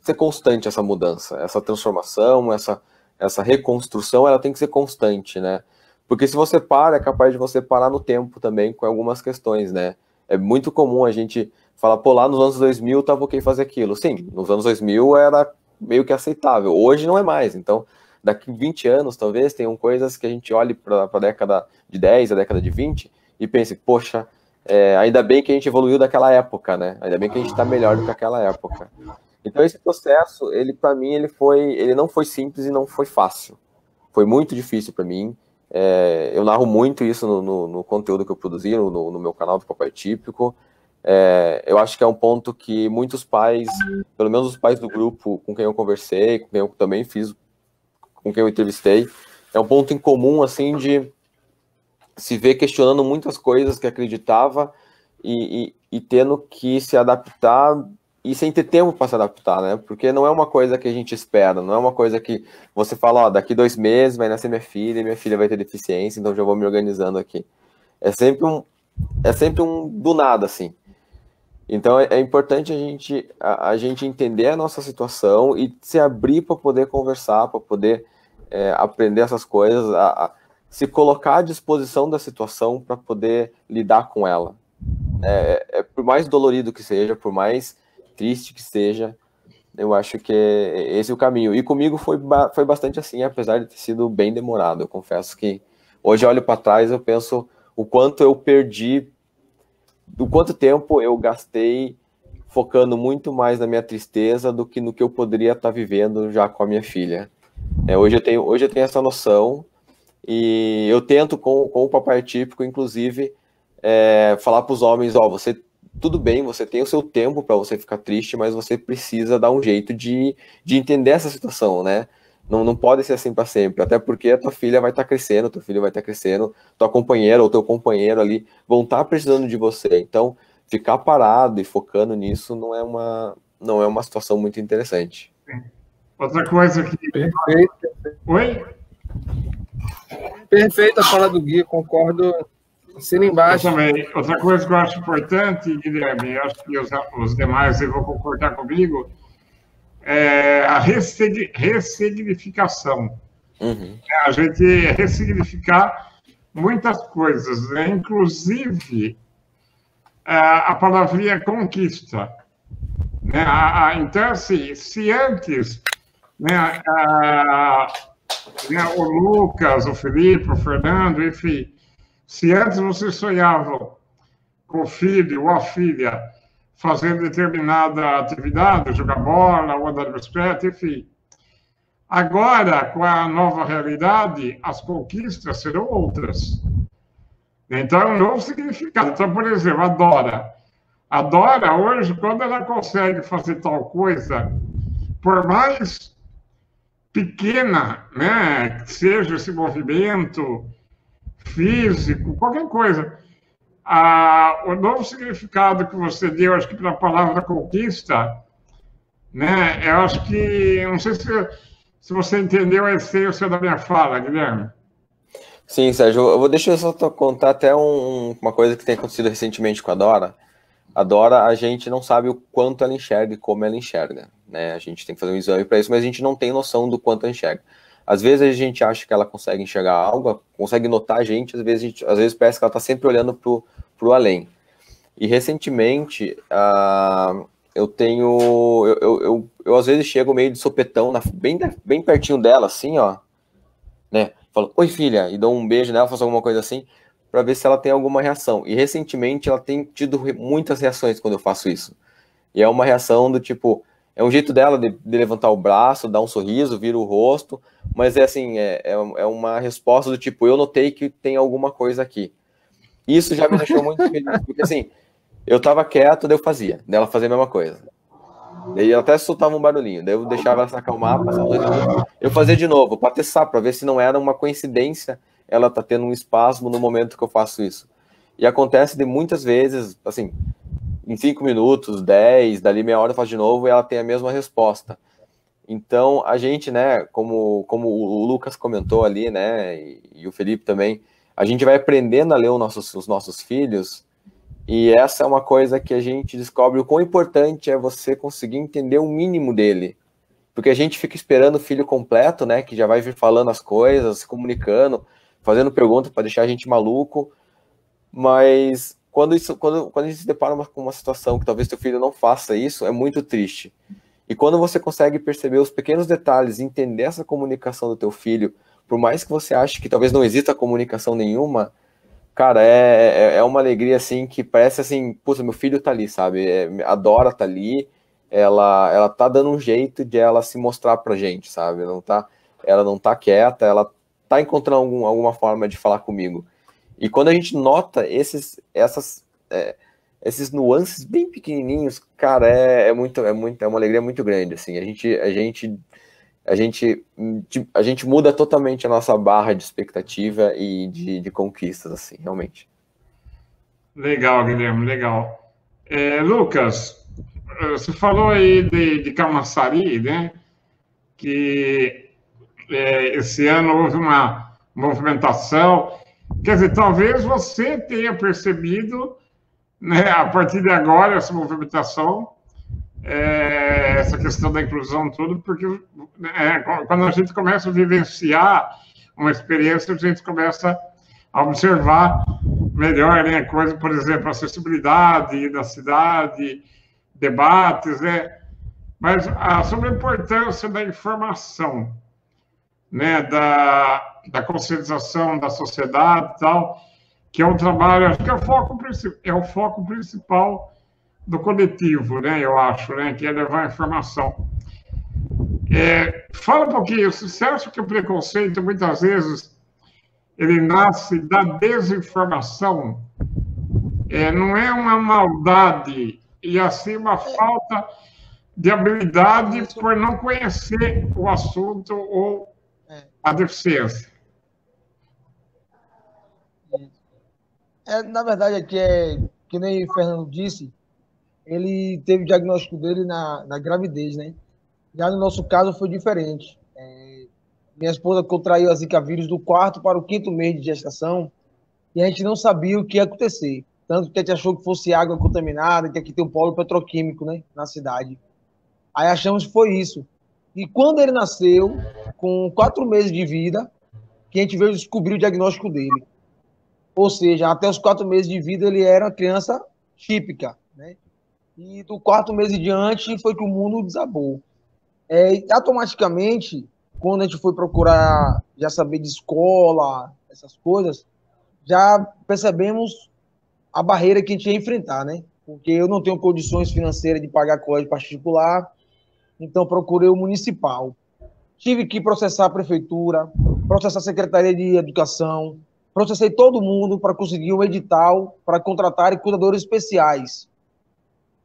ser constante, essa mudança, essa transformação, essa reconstrução, ela tem que ser constante, né? Porque se você para, é capaz de você parar no tempo também com algumas questões, né? É muito comum a gente falar, pô, lá nos anos 2000 estava ok fazer aquilo. Sim, nos anos 2000 era meio que aceitável. Hoje não é mais. Então, daqui 20 anos, talvez, tenham coisas que a gente olhe para a década de 10, a década de 20, e pense, poxa, ainda bem que a gente evoluiu daquela época, né? Ainda bem que a gente está melhor do que aquela época. Então, esse processo, ele para mim, ele não foi simples e não foi fácil. Foi muito difícil para mim. Eu narro muito isso no conteúdo que eu produzi, no meu canal do Papai Típico. Eu acho que é um ponto que muitos pais, pelo menos os pais do grupo com quem eu conversei, com quem eu também fiz, com quem eu entrevistei, é um ponto em comum, assim, de se ver questionando muitas coisas que acreditava e tendo que se adaptar e sem ter tempo para se adaptar, né? Porque não é uma coisa que a gente espera, não é uma coisa que você fala, ó, daqui 2 meses vai nascer minha filha e minha filha vai ter deficiência, então já vou me organizando aqui. É sempre um do nada, assim. Então é importante a gente entender a nossa situação e se abrir para poder conversar, para poder aprender essas coisas, se colocar à disposição da situação para poder lidar com ela. Por mais dolorido que seja, por mais triste que seja, eu acho que esse é o caminho. E comigo foi bastante assim, apesar de ter sido bem demorado. Eu confesso que hoje eu olho para trás e eu penso o quanto eu perdi, do quanto tempo eu gastei focando muito mais na minha tristeza do que no que eu poderia estar vivendo já com a minha filha. Hoje eu tenho essa noção e eu tento com o Papai Típico, inclusive, falar para os homens, ó, você tudo bem, você tem o seu tempo para você ficar triste, mas você precisa dar um jeito de entender essa situação, né? Não pode ser assim para sempre, até porque a tua filha vai estar crescendo, teu filho vai estar crescendo, tua companheira ou teu companheiro ali vão estar precisando de você. Então, ficar parado e focando nisso não é uma situação muito interessante. Outra coisa que... Perfeito. Oi? Perfeita a fala do Gui, concordo. Assina embaixo. Eu também. Outra coisa que eu acho importante, Guilherme, acho que os demais vão concordar comigo, é a ressignificação. Uhum. A gente ressignificar muitas coisas, né? Inclusive a palavrinha conquista. Né? Então, assim, se antes, né, o Lucas, o Felipe, o Fernando, enfim, se antes vocês sonhavam com o filho ou a filha fazendo determinada atividade, jogar bola, ou andar de bicicleta, enfim. Agora, com a nova realidade, as conquistas serão outras. Então, é um novo significado. Então, por exemplo, a Dora, hoje, quando ela consegue fazer tal coisa, por mais pequena, né, que seja esse movimento físico, qualquer coisa, o novo significado que você deu, acho que para a palavra conquista, né, eu acho que, não sei se você entendeu a essência da minha fala, Guilherme. Sim, Sérgio, deixa eu só contar até uma coisa que tem acontecido recentemente com a Dora. A Dora, a gente não sabe o quanto ela enxerga e como ela enxerga, né? A gente tem que fazer um exame para isso, mas a gente não tem noção do quanto ela enxerga. Às vezes a gente acha que ela consegue enxergar algo, consegue notar a gente, às vezes parece que ela está sempre olhando pro além. E recentemente, eu às vezes chego meio de sopetão, bem pertinho dela, assim, ó, né? Falo, oi filha, e dou um beijo nela, faço alguma coisa assim, para ver se ela tem alguma reação. E recentemente ela tem tido muitas reações quando eu faço isso. E é uma reação do tipo, é um jeito dela de levantar o braço, dar um sorriso, vira o rosto, mas é assim, é uma resposta do tipo, eu notei que tem alguma coisa aqui. Isso já me deixou muito feliz, porque assim, eu tava quieto, daí eu fazia, daí ela fazia a mesma coisa. Daí ela até soltava um barulhinho, daí eu deixava ela se acalmar, passava 2 minutos, eu fazia de novo, para testar, para ver se não era uma coincidência ela tá tendo um espasmo no momento que eu faço isso. E acontece de muitas vezes, assim, em 5 minutos, 10, dali meia hora eu faço de novo e ela tem a mesma resposta. Então, a gente, né, como o Lucas comentou ali, né, e o Felipe também, a gente vai aprendendo a ler os nossos filhos, e essa é uma coisa que a gente descobre o quão importante é você conseguir entender o mínimo dele. Porque a gente fica esperando o filho completo, né, que já vai vir falando as coisas, se comunicando, fazendo perguntas para deixar a gente maluco, mas quando a gente se depara com uma situação que talvez teu filho não faça isso, é muito triste. E quando você consegue perceber os pequenos detalhes, entender essa comunicação do teu filho, por mais que você ache que talvez não exista comunicação nenhuma, cara, é uma alegria, assim, que parece assim, puxa, meu filho tá ali, sabe? Adora tá ali, ela tá dando um jeito de ela se mostrar pra gente, sabe? Ela não tá quieta, ela tá encontrando alguma forma de falar comigo. E quando a gente nota esses nuances bem pequenininhos, cara, é uma alegria muito grande, assim. A gente muda totalmente a nossa barra de expectativa e de conquistas, assim, realmente. Legal, Guilherme, legal. Lucas, você falou aí de Camaçari, né? Que esse ano houve uma movimentação. Quer dizer, talvez você tenha percebido, né, a partir de agora, essa movimentação, essa questão da inclusão, tudo, porque quando a gente começa a vivenciar uma experiência, a gente começa a observar melhor, né, coisa, por exemplo, acessibilidade da cidade, debates, né, mas sobre a importância da informação, né, da conscientização da sociedade e tal, que é um trabalho, acho que é o foco principal do coletivo, né, eu acho, né, que é levar a informação. Fala um pouquinho, você acha que o preconceito, muitas vezes, ele nasce da desinformação? Não é uma maldade, e assim uma falta de habilidade por não conhecer o assunto ou a deficiência? Na verdade, aqui que nem o Fernando disse, ele teve o diagnóstico dele na gravidez, né? Já no nosso caso foi diferente. Minha esposa contraiu a Zika vírus do 4º para o 5º mês de gestação e a gente não sabia o que ia acontecer. Tanto que a gente achou que fosse água contaminada, que aqui tem um polo petroquímico, né, na cidade. Aí achamos que foi isso. E quando ele nasceu, com 4 meses de vida, que a gente veio descobrir o diagnóstico dele. Ou seja, até os 4 meses de vida ele era uma criança típica, né? E do 4º mês em diante foi que o mundo desabou. Automaticamente, quando a gente foi procurar já saber de escola, essas coisas, já percebemos a barreira que a gente ia enfrentar, né? Porque eu não tenho condições financeiras de pagar colégio particular, então procurei o municipal. Tive que processar a prefeitura, processar a Secretaria de Educação, processei todo mundo para conseguir um edital para contratar cuidadores especiais.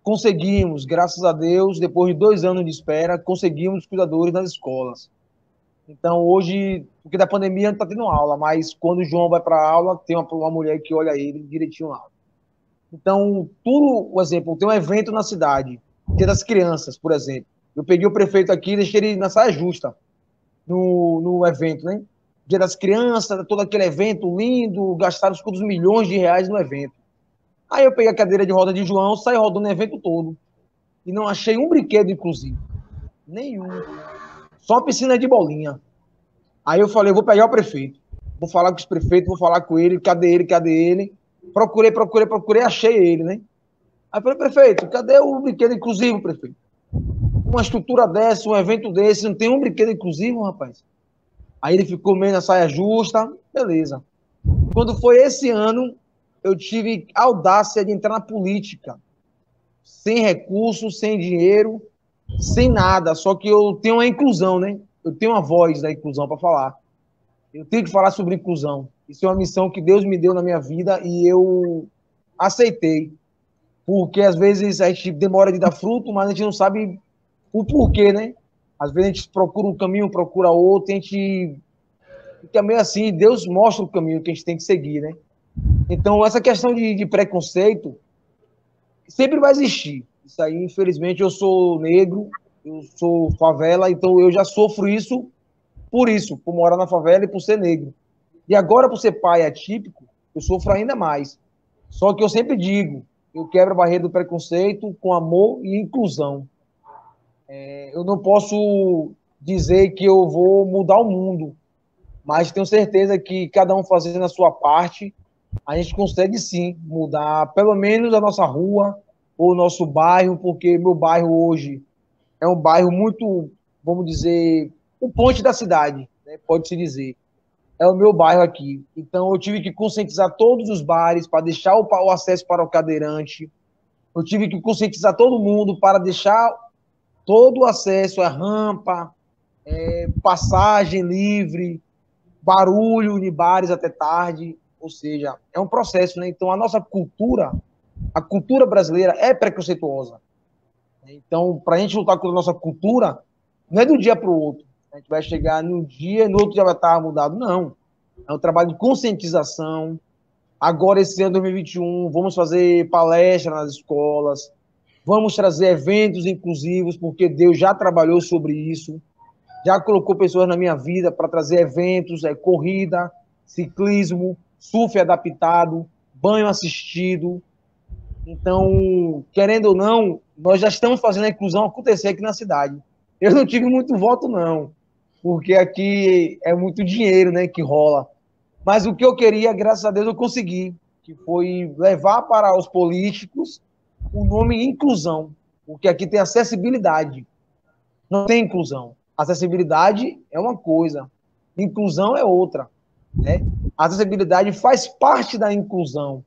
Conseguimos, graças a Deus, depois de 2 anos de espera, conseguimos cuidadores nas escolas. Então, hoje, porque da pandemia não está tendo aula, mas quando o João vai para a aula, tem uma mulher que olha ele direitinho na aula. Então, por exemplo, tem um evento na cidade, Dia das Crianças, por exemplo. Eu peguei o prefeito aqui e deixei ele na saia justa no evento, né? Dia das Crianças, todo aquele evento lindo, gastaram uns milhões de reais no evento. Aí eu peguei a cadeira de roda de João, saí rodando o evento todo. E não achei um brinquedo, inclusive. Nenhum. Só uma piscina de bolinha. Aí eu falei, vou pegar o prefeito. Vou falar com os prefeitos, vou falar com ele, cadê ele, cadê ele? Procurei, achei ele, né? Aí eu falei, prefeito, cadê o brinquedo inclusivo, prefeito? Uma estrutura dessa, um evento desse, não tem um brinquedo inclusivo, rapaz? Aí ele ficou meio na saia justa, beleza. Quando foi esse ano, eu tive audácia de entrar na política. Sem recursos, sem dinheiro, sem nada. Só que eu tenho uma inclusão, né? Eu tenho uma voz da inclusão para falar. Eu tenho que falar sobre inclusão. Isso é uma missão que Deus me deu na minha vida e eu aceitei. Porque às vezes a gente demora de dar fruto, mas a gente não sabe o porquê, né? Às vezes a gente procura um caminho, procura outro, a gente fica meio assim, Deus mostra o caminho que a gente tem que seguir, né? Então, essa questão de preconceito sempre vai existir. Isso aí, infelizmente, eu sou negro, Eu sou favela, então eu já sofro isso, por morar na favela e por ser negro. E agora, por ser pai atípico, eu sofro ainda mais. Só que eu sempre digo, eu quebro a barreira do preconceito com amor e inclusão. Eu não posso dizer que eu vou mudar o mundo, mas tenho certeza que cada um fazendo a sua parte, a gente consegue sim mudar pelo menos a nossa rua ou o nosso bairro, porque meu bairro hoje é um bairro muito, vamos dizer, o ponte da cidade, né? Pode-se dizer. É o meu bairro aqui. Então eu tive que conscientizar todos os bares para deixar o acesso para o cadeirante. Eu tive que conscientizar todo mundo para deixar todo o acesso, a rampa, passagem livre, barulho em bares até tarde. Ou seja, é um processo, né? Então a nossa cultura, a cultura brasileira é preconceituosa. Então, para a gente lutar contra a nossa cultura, não é do dia para o outro. A gente vai chegar num dia e no outro já vai estar mudado. Não. É um trabalho de conscientização. Agora, esse ano 2021, vamos fazer palestra nas escolas, vamos trazer eventos inclusivos, porque Deus já trabalhou sobre isso, já colocou pessoas na minha vida para trazer eventos, corrida, ciclismo, surf adaptado, banho assistido. Então, querendo ou não, nós já estamos fazendo a inclusão acontecer aqui na cidade. Eu não tive muito voto, não, porque aqui é muito dinheiro, né, que rola. Mas o que eu queria, graças a Deus, eu consegui, que foi levar para os políticos o nome inclusão, porque aqui tem acessibilidade, não tem inclusão. Acessibilidade é uma coisa, inclusão é outra, né? A acessibilidade faz parte da inclusão,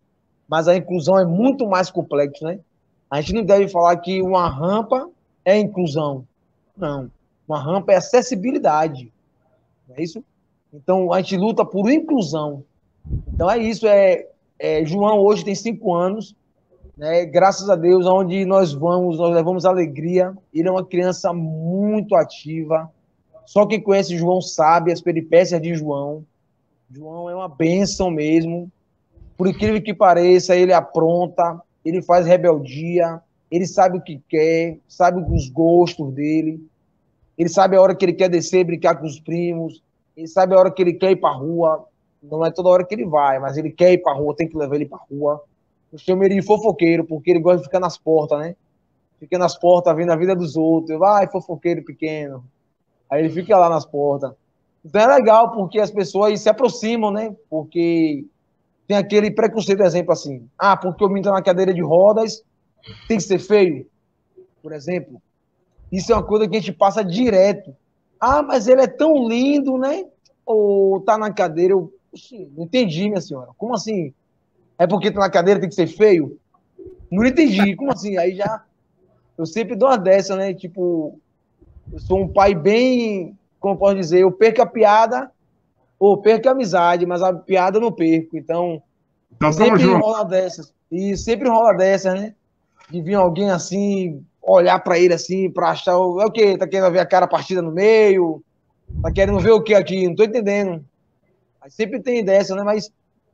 mas a inclusão é muito mais complexa, né? A gente não deve falar que uma rampa é inclusão. Não. Uma rampa é acessibilidade. Não é isso? Então, a gente luta por inclusão. Então, é isso. João hoje tem 5 anos. Né? Graças a Deus, aonde nós vamos, nós levamos alegria. Ele é uma criança muito ativa. Só quem conhece João sabe as peripécias de João. João é uma bênção mesmo. Por incrível que pareça, ele apronta, ele faz rebeldia, ele sabe o que quer, sabe os gostos dele, ele sabe a hora que ele quer descer, brincar com os primos, ele sabe a hora que ele quer ir para a rua. Não é toda hora que ele vai, mas ele quer ir para a rua, tem que levar ele para a rua. Eu chamo ele de fofoqueiro, porque ele gosta de ficar nas portas, né? Fica nas portas, vendo a vida dos outros. Vai, fofoqueiro pequeno. Aí ele fica lá nas portas. Então é legal, porque as pessoas se aproximam, né? Porque tem aquele preconceito, exemplo assim. Porque o menino está na cadeira de rodas, tem que ser feio, por exemplo. Isso é uma coisa que a gente passa direto. Mas ele é tão lindo, né? Ou tá na cadeira. Não entendi, minha senhora. Como assim? É porque tá na cadeira, tem que ser feio? Não entendi. Como assim? Aí já... Eu sempre dou uma dessa, né? Tipo, eu sou um pai bem... Como eu posso dizer? Eu perco a piada ou perco a amizade, mas a piada eu não perco. Então sempre rola dessas. E sempre rola dessas, né? De vir alguém assim, olhar para ele assim, para achar... É o quê? Tá querendo ver a cara partida no meio? Tá querendo ver o quê aqui? Não tô entendendo. Aí sempre tem dessa, né? Mas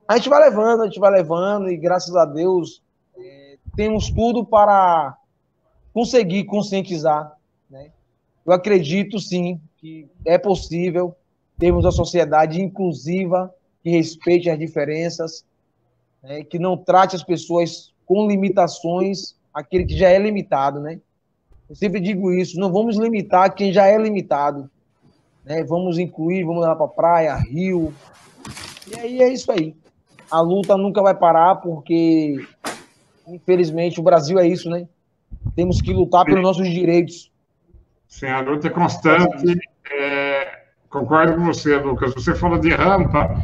a gente vai levando, e graças a Deus temos tudo para conseguir conscientizar, né? Eu acredito, sim, que é possível termos uma sociedade inclusiva, que respeite as diferenças, né? Que não trate as pessoas com limitações, aquele que já é limitado, né? Eu sempre digo isso, não vamos limitar quem já é limitado, né? Vamos incluir, vamos levar para praia, rio, e aí é isso aí. A luta nunca vai parar, porque, infelizmente, o Brasil é isso, né? Temos que lutar pelos nossos direitos. Sim, a luta é constante. Concordo com você, Lucas. Você falou de rampa.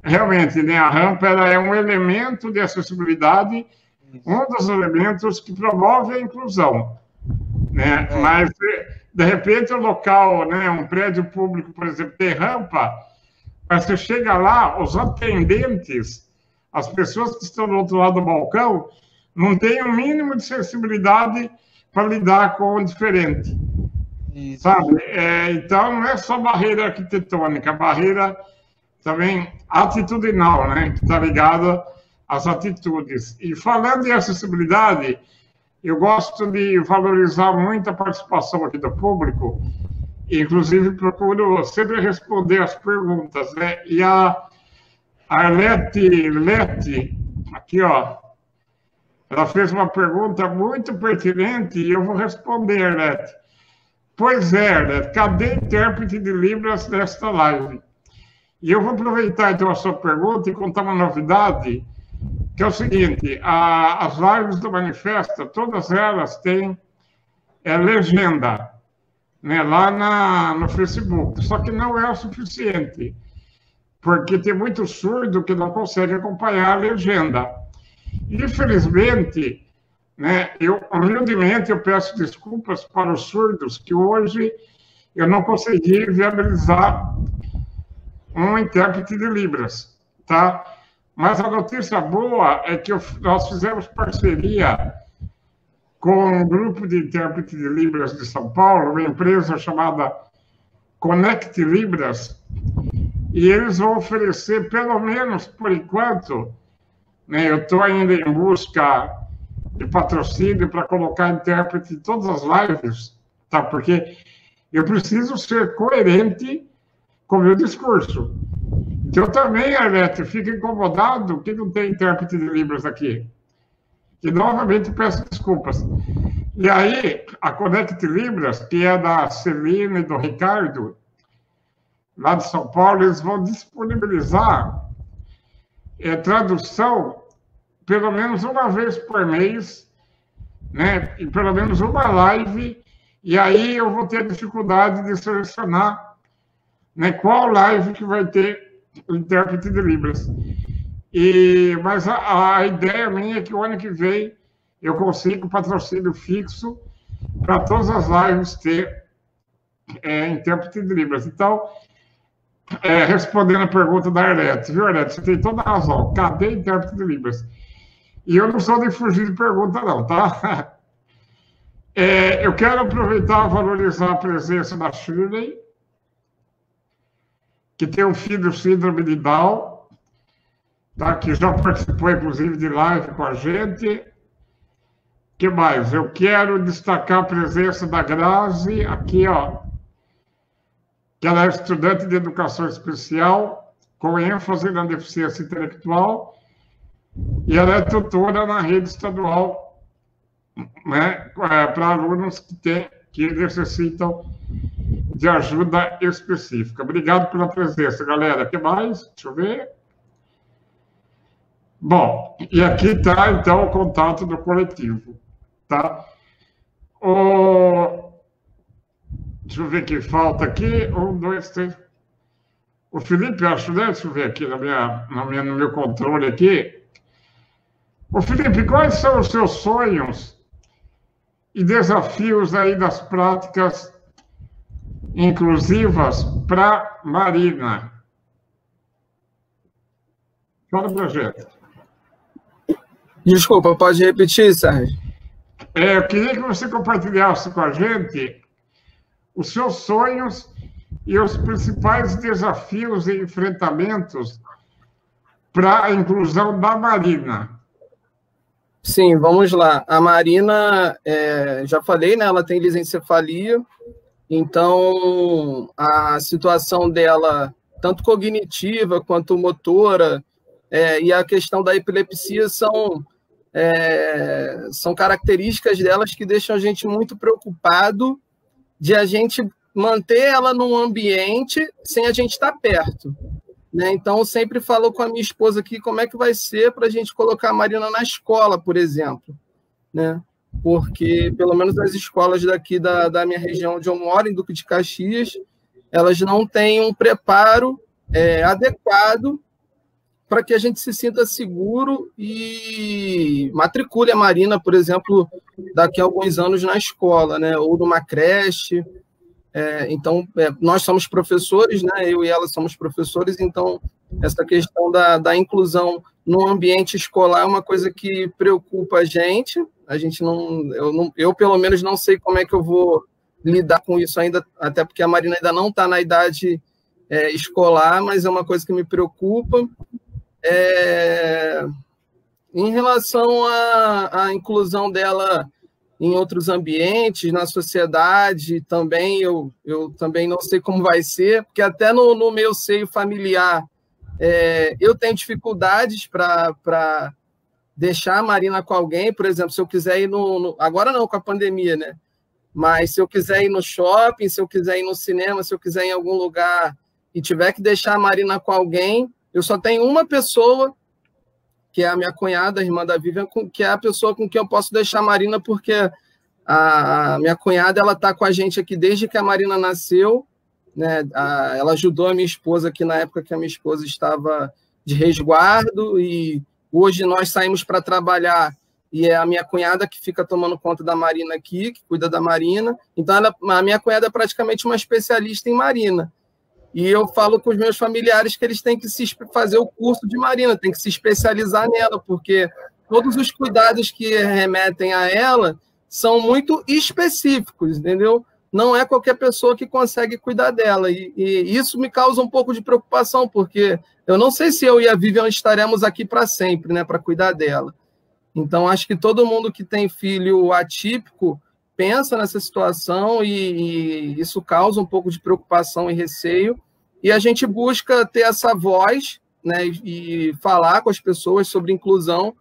Realmente, né, a rampa ela é um elemento de acessibilidade, um dos elementos que promove a inclusão. Né? Mas, de repente, o local, né, um prédio público, por exemplo, tem rampa, mas você chega lá, os atendentes, as pessoas que estão do outro lado do balcão, não têm o mínimo de sensibilidade para lidar com o diferente. Isso. Sabe? Então, não é só barreira arquitetônica, barreira também atitudinal, né? Que está ligada às atitudes. E falando em acessibilidade, eu gosto de valorizar muito a participação aqui do público, inclusive procuro sempre responder as perguntas, né? E a Leti, aqui, ó, ela fez uma pergunta muito pertinente e eu vou responder, Leti. Pois é, Leti, cadê intérprete de Libras nesta live? E eu vou aproveitar, então, a sua pergunta e contar uma novidade, que é o seguinte, as lives do Manifesta, todas elas têm legenda, né, lá no Facebook, só que não é o suficiente, porque tem muito surdo que não consegue acompanhar a legenda. Infelizmente, né, humildemente, eu peço desculpas para os surdos, que hoje eu não consegui viabilizar um intérprete de Libras, tá? Mas a notícia boa é que nós fizemos parceria com um grupo de intérpretes de Libras de São Paulo, uma empresa chamada Connect Libras, e eles vão oferecer, pelo menos por enquanto, né, eu estou ainda em busca de patrocínio para colocar intérprete em todas as lives, tá? Porque eu preciso ser coerente com o meu discurso. Eu também, Arlete, fico incomodado que não tem intérprete de Libras aqui. E, novamente, peço desculpas. E aí, a Connect Libras, que é da Celina e do Ricardo, lá de São Paulo, eles vão disponibilizar tradução pelo menos uma vez por mês, né? E pelo menos uma live, e aí eu vou ter dificuldade de selecionar, né, qual live que vai ter o intérprete de Libras. Mas a ideia minha é que o ano que vem eu consigo patrocínio fixo para todas as lives ter intérprete de Libras. Então, respondendo a pergunta da Arlete, viu, Arlete? Você tem toda a razão. Cadê intérprete de Libras? E eu não sou de fugir de pergunta, não, tá? Eu quero aproveitar e valorizar a presença da Shirley, que tem um filho síndrome de Down, tá? Que já participou, inclusive, de live com a gente. O que mais? Eu quero destacar a presença da Grazi, aqui, ó, que ela é estudante de educação especial, com ênfase na deficiência intelectual, e ela é tutora na rede estadual, né, para alunos que necessitam de ajuda específica. Obrigado pela presença, galera. O que mais? Deixa eu ver. Bom, e aqui está, então, o contato do coletivo, tá? Deixa eu ver quem falta aqui. 1, 2, 3. O Felipe, acho, né? Deixa eu ver aqui no meu controle aqui. Ô, Felipe, quais são os seus sonhos e desafios aí das práticas inclusivas para Marina? Fala pra gente. Desculpa, pode repetir, Sérgio? Eu queria que você compartilhasse com a gente os seus sonhos e os principais desafios e enfrentamentos para a inclusão da Marina. Sim, vamos lá. A Marina, já falei, né? Ela tem lisencefalia, então a situação dela, tanto cognitiva quanto motora, e a questão da epilepsia são características delas que deixam a gente muito preocupado de a gente manter ela num ambiente sem a gente estar perto, né? Então, eu sempre falo com a minha esposa aqui como é que vai ser para a gente colocar a Marina na escola, por exemplo, né? Porque, pelo menos as escolas daqui da minha região onde eu moro, em Duque de Caxias, elas não têm um preparo adequado para que a gente se sinta seguro e matricule a Marina, por exemplo, daqui a alguns anos na escola, né? Ou numa creche. Então, nós somos professores, né? Eu e ela somos professores, então essa questão da inclusão no ambiente escolar é uma coisa que preocupa a gente. Eu pelo menos não sei como é que eu vou lidar com isso ainda, até porque a Marina ainda não está na idade escolar, mas é uma coisa que me preocupa. Em relação à inclusão dela em outros ambientes, na sociedade também, eu também não sei como vai ser, porque até no meu seio familiar eu tenho dificuldades para deixar a Marina com alguém. Por exemplo, se eu quiser ir agora não, com a pandemia, né? Mas se eu quiser ir no shopping, se eu quiser ir no cinema, se eu quiser ir em algum lugar e tiver que deixar a Marina com alguém, eu só tenho uma pessoa, que é a minha cunhada, a irmã da Vivian, que é a pessoa com quem eu posso deixar a Marina, porque a minha cunhada ela está com a gente aqui desde que a Marina nasceu, né? Ela ajudou a minha esposa aqui na época que a minha esposa estava de resguardo, e hoje nós saímos para trabalhar e é a minha cunhada que fica tomando conta da Marina aqui, que cuida da Marina. Então, a minha cunhada é praticamente uma especialista em Marina. E eu falo com os meus familiares que eles têm que fazer o curso de Marina, têm que se especializar nela, porque todos os cuidados que remetem a ela são muito específicos, entendeu? Não é qualquer pessoa que consegue cuidar dela. E isso me causa um pouco de preocupação, porque eu não sei se eu e a Vivian estaremos aqui para sempre, né, para cuidar dela. Então, acho que todo mundo que tem filho atípico pensa nessa situação e isso causa um pouco de preocupação e receio. E a gente busca ter essa voz, né, e falar com as pessoas sobre inclusão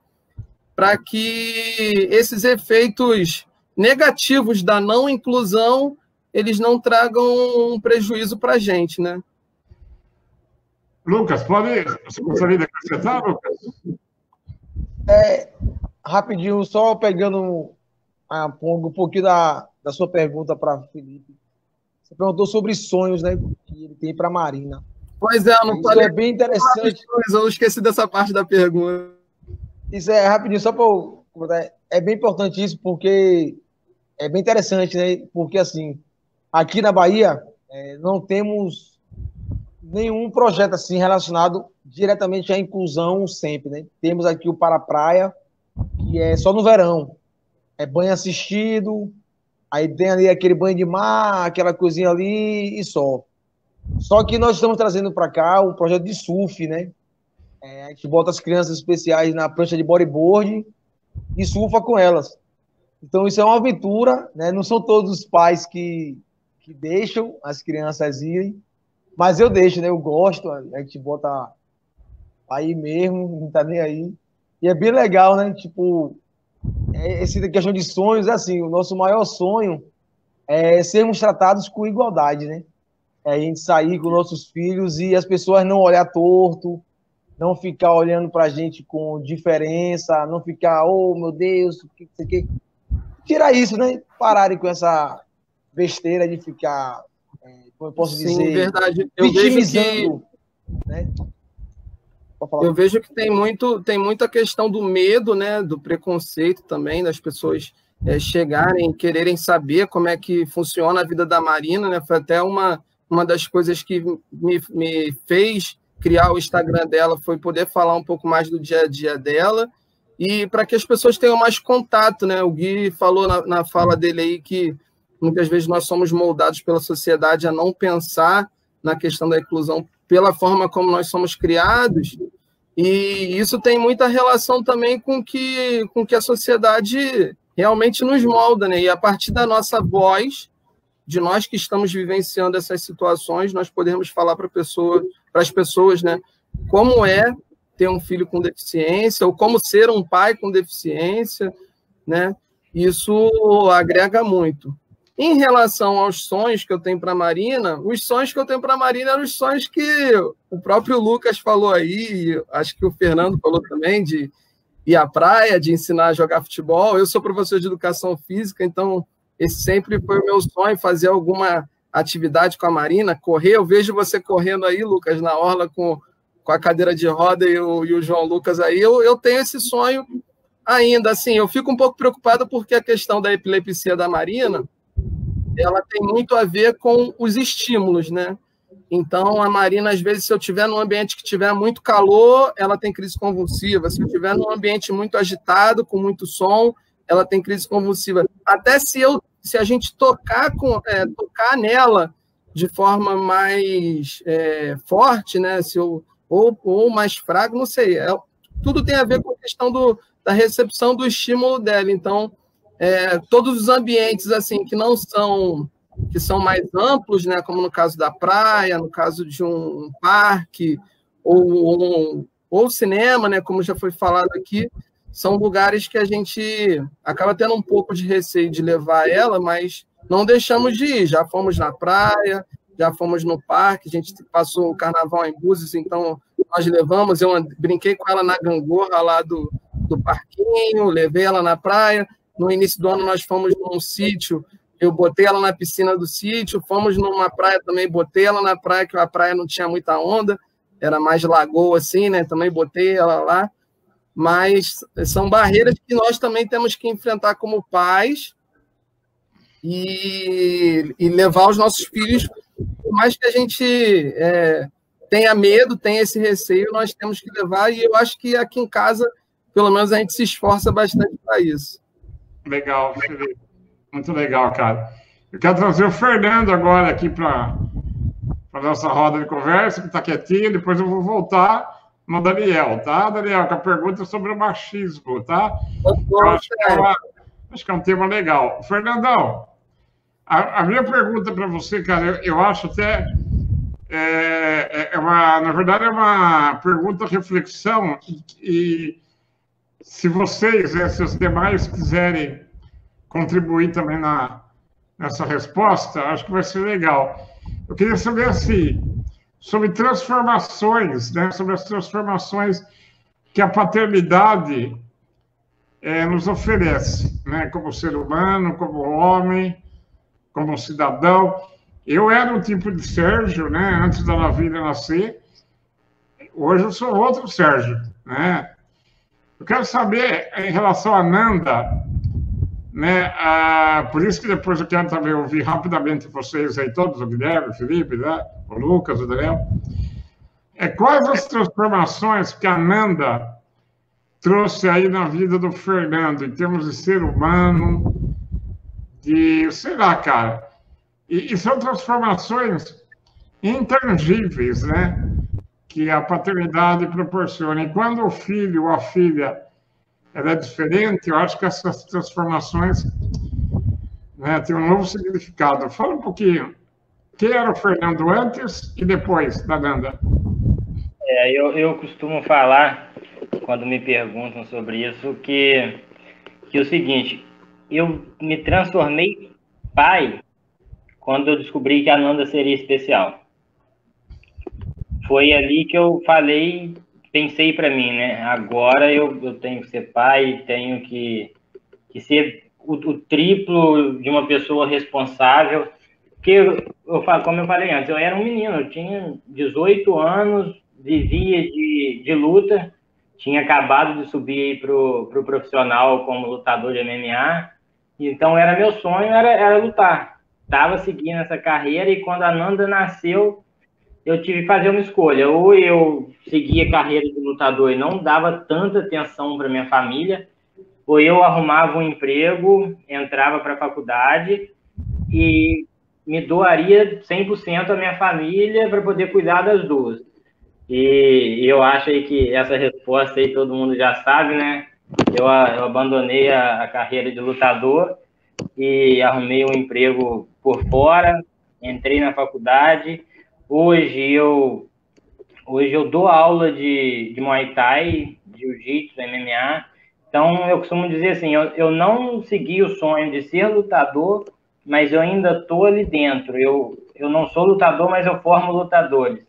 para que esses efeitos negativos da não inclusão eles não tragam um prejuízo para a gente, né? Lucas, você gostaria de acrescentar, Lucas? Rapidinho, só pegando um pouquinho da sua pergunta para Felipe. Você perguntou sobre sonhos, né, que ele tem para a Marina. Pois é, eu não falei. Isso é bem interessante. Eu esqueci dessa parte da pergunta. Isso é rapidinho, só para. É bem importante isso, porque é bem interessante, né? Porque, assim, aqui na Bahia, não temos nenhum projeto assim relacionado diretamente à inclusão sempre, né? Temos aqui o Para Praia, que é só no verão. É banho assistido, aí tem ali aquele banho de mar, aquela coisinha ali e só. Só que nós estamos trazendo para cá um projeto de surf, né? A gente bota as crianças especiais na prancha de bodyboard e surfa com elas. Então isso é uma aventura, né? Não são todos os pais que deixam as crianças irem, mas eu deixo, né? Eu gosto, a gente bota aí mesmo, não tá nem aí. E é bem legal, né? Tipo, essa questão de sonhos, assim, o nosso maior sonho é sermos tratados com igualdade, né? A gente sair com nossos filhos e as pessoas não olhar torto, não ficar olhando pra gente com diferença, não ficar, oh, meu Deus, o que você quer? Tirar isso, né? Pararem com essa besteira de ficar, como eu posso dizer, verdade. vitimizando, né? Eu vejo que tem muita questão do medo, né, do preconceito também, das pessoas chegarem, quererem saber como é que funciona a vida da Marina, né? Foi até uma das coisas que me fez criar o Instagram dela, foi poder falar um pouco mais do dia a dia dela e para que as pessoas tenham mais contato, né? O Gui falou na fala dele aí que muitas vezes nós somos moldados pela sociedade a não pensar na questão da inclusão pela forma como nós somos criados, e isso tem muita relação também com que a sociedade realmente nos molda, né? E a partir da nossa voz, de nós que estamos vivenciando essas situações, nós podemos falar para as pessoas, né, como é ter um filho com deficiência, ou como ser um pai com deficiência, né? Isso agrega muito. Em relação aos sonhos que eu tenho para a Marina, os sonhos que eu tenho para a Marina eram os sonhos que o próprio Lucas falou aí, acho que o Fernando falou também, de ir à praia, de ensinar a jogar futebol. Eu sou professor de educação física, então esse sempre foi o meu sonho, fazer alguma atividade com a Marina, correr. Eu vejo você correndo aí, Lucas, na orla com a cadeira de roda e o João Lucas aí. Eu tenho esse sonho ainda. Assim, eu fico um pouco preocupado porque a questão da epilepsia da Marina, ela tem muito a ver com os estímulos, né? Então, a Marina, às vezes, se eu estiver num ambiente que tiver muito calor, ela tem crise convulsiva. Se eu estiver num ambiente muito agitado, com muito som, ela tem crise convulsiva. Até se a gente tocar nela de forma mais forte, né? Ou mais fraco, não sei. Tudo tem a ver com a questão da recepção do estímulo dela. Então, todos os ambientes assim que não são, que são mais amplos, né, como no caso da praia, no caso de um parque ou cinema, né, como já foi falado aqui, são lugares que a gente acaba tendo um pouco de receio de levar ela, mas não deixamos de ir. Já fomos na praia, já fomos no parque, a gente passou o carnaval em Búzios, então nós levamos, eu brinquei com ela na gangorra lá do parquinho, levei ela na praia. No início do ano nós fomos num sítio, eu botei ela na piscina do sítio, fomos numa praia também, botei ela na praia, que a praia não tinha muita onda, era mais lagoa assim, né? Também botei ela lá. Mas são barreiras que nós também temos que enfrentar como pais e levar os nossos filhos, por mais que a gente tenha medo, tenha esse receio, nós temos que levar, e eu acho que aqui em casa, pelo menos, a gente se esforça bastante para isso. Legal, Felipe. Muito legal, cara. Eu quero trazer o Fernando agora aqui para a nossa roda de conversa, que está quietinho, depois eu vou voltar no Daniel, tá, Daniel? Com a pergunta sobre o machismo, tá? Acho que é um tema legal. Fernandão, a minha pergunta para você, cara, eu acho até... na verdade, é uma pergunta reflexão, e se vocês, se os demais quiserem contribuir também nessa resposta, acho que vai ser legal. Eu queria saber, assim, sobre transformações, né? Sobre as transformações que a paternidade nos oferece, né? Como ser humano, como homem, como cidadão. Eu era um tipo de Sérgio, né? Antes da Lavínia nascer. Hoje eu sou outro Sérgio, né? Eu quero saber, em relação a Nanda, né? Por isso que depois eu quero também ouvir rapidamente vocês aí todos, o Guilherme, o Felipe, né? O Lucas, o Daniel. Quais as transformações que a Nanda trouxe aí na vida do Fernando, em termos de ser humano, de, sei lá, cara. E são transformações intangíveis, né? Que a paternidade proporciona. E quando o filho ou a filha ela é diferente, eu acho que essas transformações, né, têm um novo significado. Fala um pouquinho. Quem era o Fernando antes e depois da Nanda? Eu costumo falar, quando me perguntam sobre isso, que é o seguinte: eu me transformei pai quando eu descobri que a Nanda seria especial. Foi ali que eu falei, pensei para mim, né? Agora eu tenho que ser pai, tenho que ser o triplo de uma pessoa responsável. Porque, como eu falei antes, eu era um menino, eu tinha 18 anos, vivia de luta, tinha acabado de subir para o profissional como lutador de MMA, então meu sonho era lutar. Estava seguindo essa carreira, e quando a Nanda nasceu, eu tive que fazer uma escolha. Ou eu seguia a carreira de lutador e não dava tanta atenção para minha família, ou eu arrumava um emprego, entrava para a faculdade e me doaria 100% à minha família para poder cuidar das duas. E eu acho aí que essa resposta aí todo mundo já sabe, né? Eu abandonei a carreira de lutador e arrumei um emprego por fora, entrei na faculdade. Hoje eu dou aula de Muay Thai, de Jiu-Jitsu, MMA. Então, eu costumo dizer assim, eu não segui o sonho de ser lutador, mas eu ainda estou ali dentro. Eu não sou lutador, mas eu formo lutadores.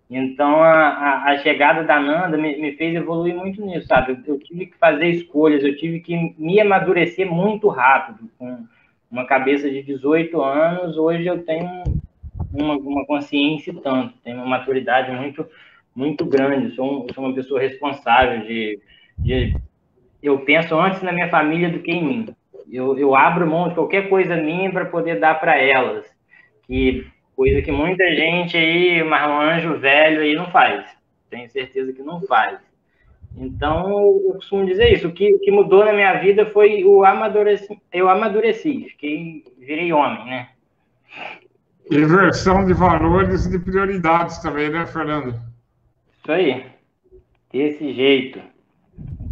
Então, a chegada da Nanda me fez evoluir muito nisso, sabe? Eu tive que fazer escolhas, eu tive que me amadurecer muito rápido. Com uma cabeça de 18 anos, hoje eu tenho uma consciência e tanto, tenho uma maturidade muito, muito grande. Sou uma pessoa responsável eu penso antes na minha família do que em mim. Eu abro mão de qualquer coisa minha para poder dar para elas, coisa que muita gente aí, um anjo velho aí não faz. Tenho certeza que não faz. Então, eu costumo dizer isso. O que mudou na minha vida foi eu amadureci, virei homem, né? Inversão de valores e de prioridades também, né, Fernando? Isso aí. Desse jeito.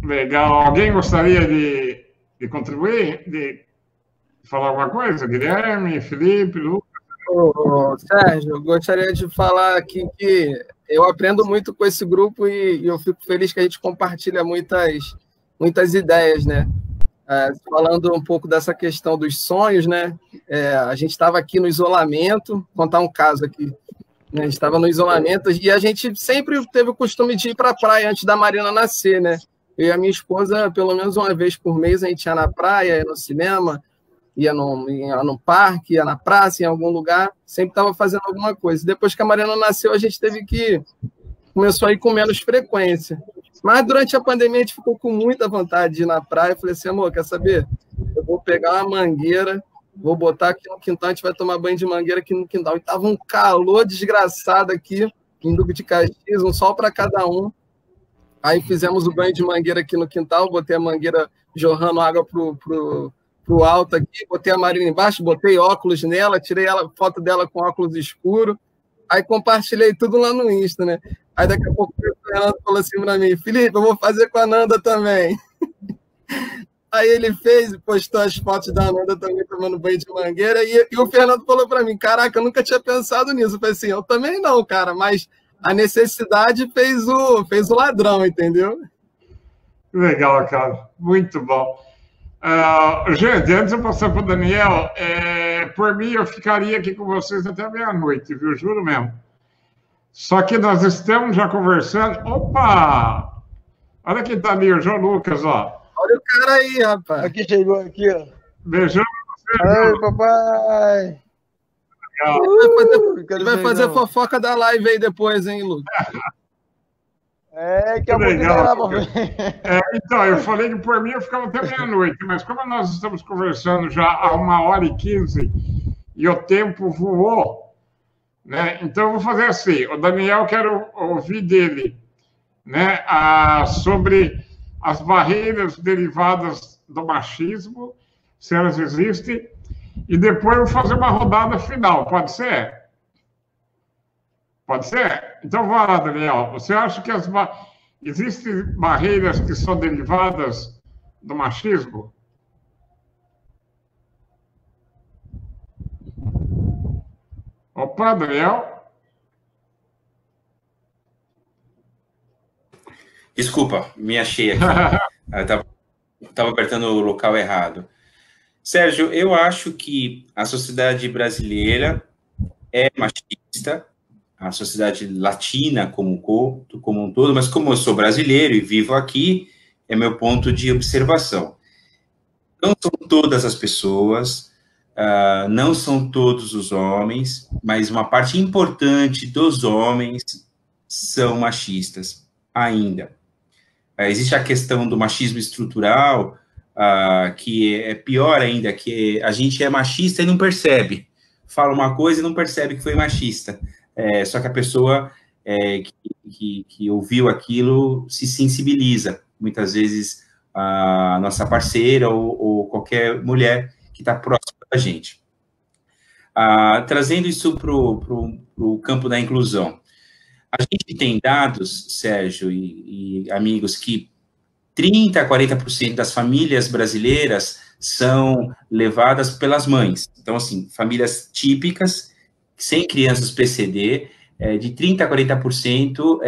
Legal. Alguém gostaria de de contribuir, de falar alguma coisa? Guilherme, Felipe, Lucas? Sérgio, eu gostaria de falar aqui que eu aprendo muito com esse grupo e eu fico feliz que a gente compartilha muitas ideias, né? Falando um pouco dessa questão dos sonhos, né? A gente estava aqui no isolamento, vou contar um caso aqui. Né? A gente estava no isolamento e a gente sempre teve o costume de ir para a praia antes da Marina nascer, né? Eu e a minha esposa, pelo menos uma vez por mês, a gente ia na praia, ia no cinema, ia no parque, ia na praça, em algum lugar, sempre estava fazendo alguma coisa. Depois que a Mariana nasceu, a gente começou a ir com menos frequência. Mas durante a pandemia, a gente ficou com muita vontade de ir na praia. Eu falei assim, amor, quer saber? Eu vou pegar uma mangueira, vou botar aqui no quintal, a gente vai tomar banho de mangueira aqui no quintal. E estava um calor desgraçado aqui, em Duque de Caxias, um sol para cada um. Aí fizemos o banho de mangueira aqui no quintal, botei a mangueira jorrando água pro alto aqui, botei a Marina embaixo, botei óculos nela, tirei foto dela com óculos escuro, aí compartilhei tudo lá no Insta, né? Aí daqui a pouco o Fernando falou assim para mim, Felipe, eu vou fazer com a Nanda também. Aí ele fez e postou as fotos da Nanda também tomando banho de mangueira, e o Fernando falou para mim, caraca, eu nunca tinha pensado nisso. Eu falei assim, eu também não, cara, mas a necessidade fez o ladrão, entendeu? Legal, cara. Muito bom. Gente, antes de eu passar para o Daniel, por mim eu ficaria aqui com vocês até meia-noite, viu? Juro mesmo. Só que nós estamos já conversando. Opa! Olha quem está ali, o João Lucas, ó. Olha o cara aí, rapaz. Aqui chegou, aqui, ó. Beijão pra você. Oi, papai. Ele vai fazer fofoca da live aí depois, hein, Lucas? Que a legal. Então, eu falei que por mim eu ficava até meia-noite, mas como nós estamos conversando já há 1h15 e o tempo voou, né? Então eu vou fazer assim, o Daniel, quero ouvir dele, né, sobre as barreiras derivadas do machismo, se elas existem, e depois eu vou fazer uma rodada final, pode ser? Pode ser? Então, vai lá, Daniel. Você acha que existem barreiras que são derivadas do machismo? Opa, Daniel? Desculpa, me achei aqui. Estava apertando o local errado. Sérgio, eu acho que a sociedade brasileira é machista, a sociedade latina como um todo, mas como eu sou brasileiro e vivo aqui, é meu ponto de observação. Não são todas as pessoas, não são todos os homens, mas uma parte importante dos homens são machistas, ainda. Existe a questão do machismo estrutural, que é pior ainda, que a gente é machista e não percebe. Fala uma coisa e não percebe que foi machista. Só que a pessoa que ouviu aquilo se sensibiliza. Muitas vezes a nossa parceira ou qualquer mulher que está próxima da gente. Trazendo isso para o campo da inclusão. A gente tem dados, Sérgio e amigos, que 30% a 40% das famílias brasileiras são levadas pelas mães. Então, assim, famílias típicas, sem crianças PCD, de 30% a 40%,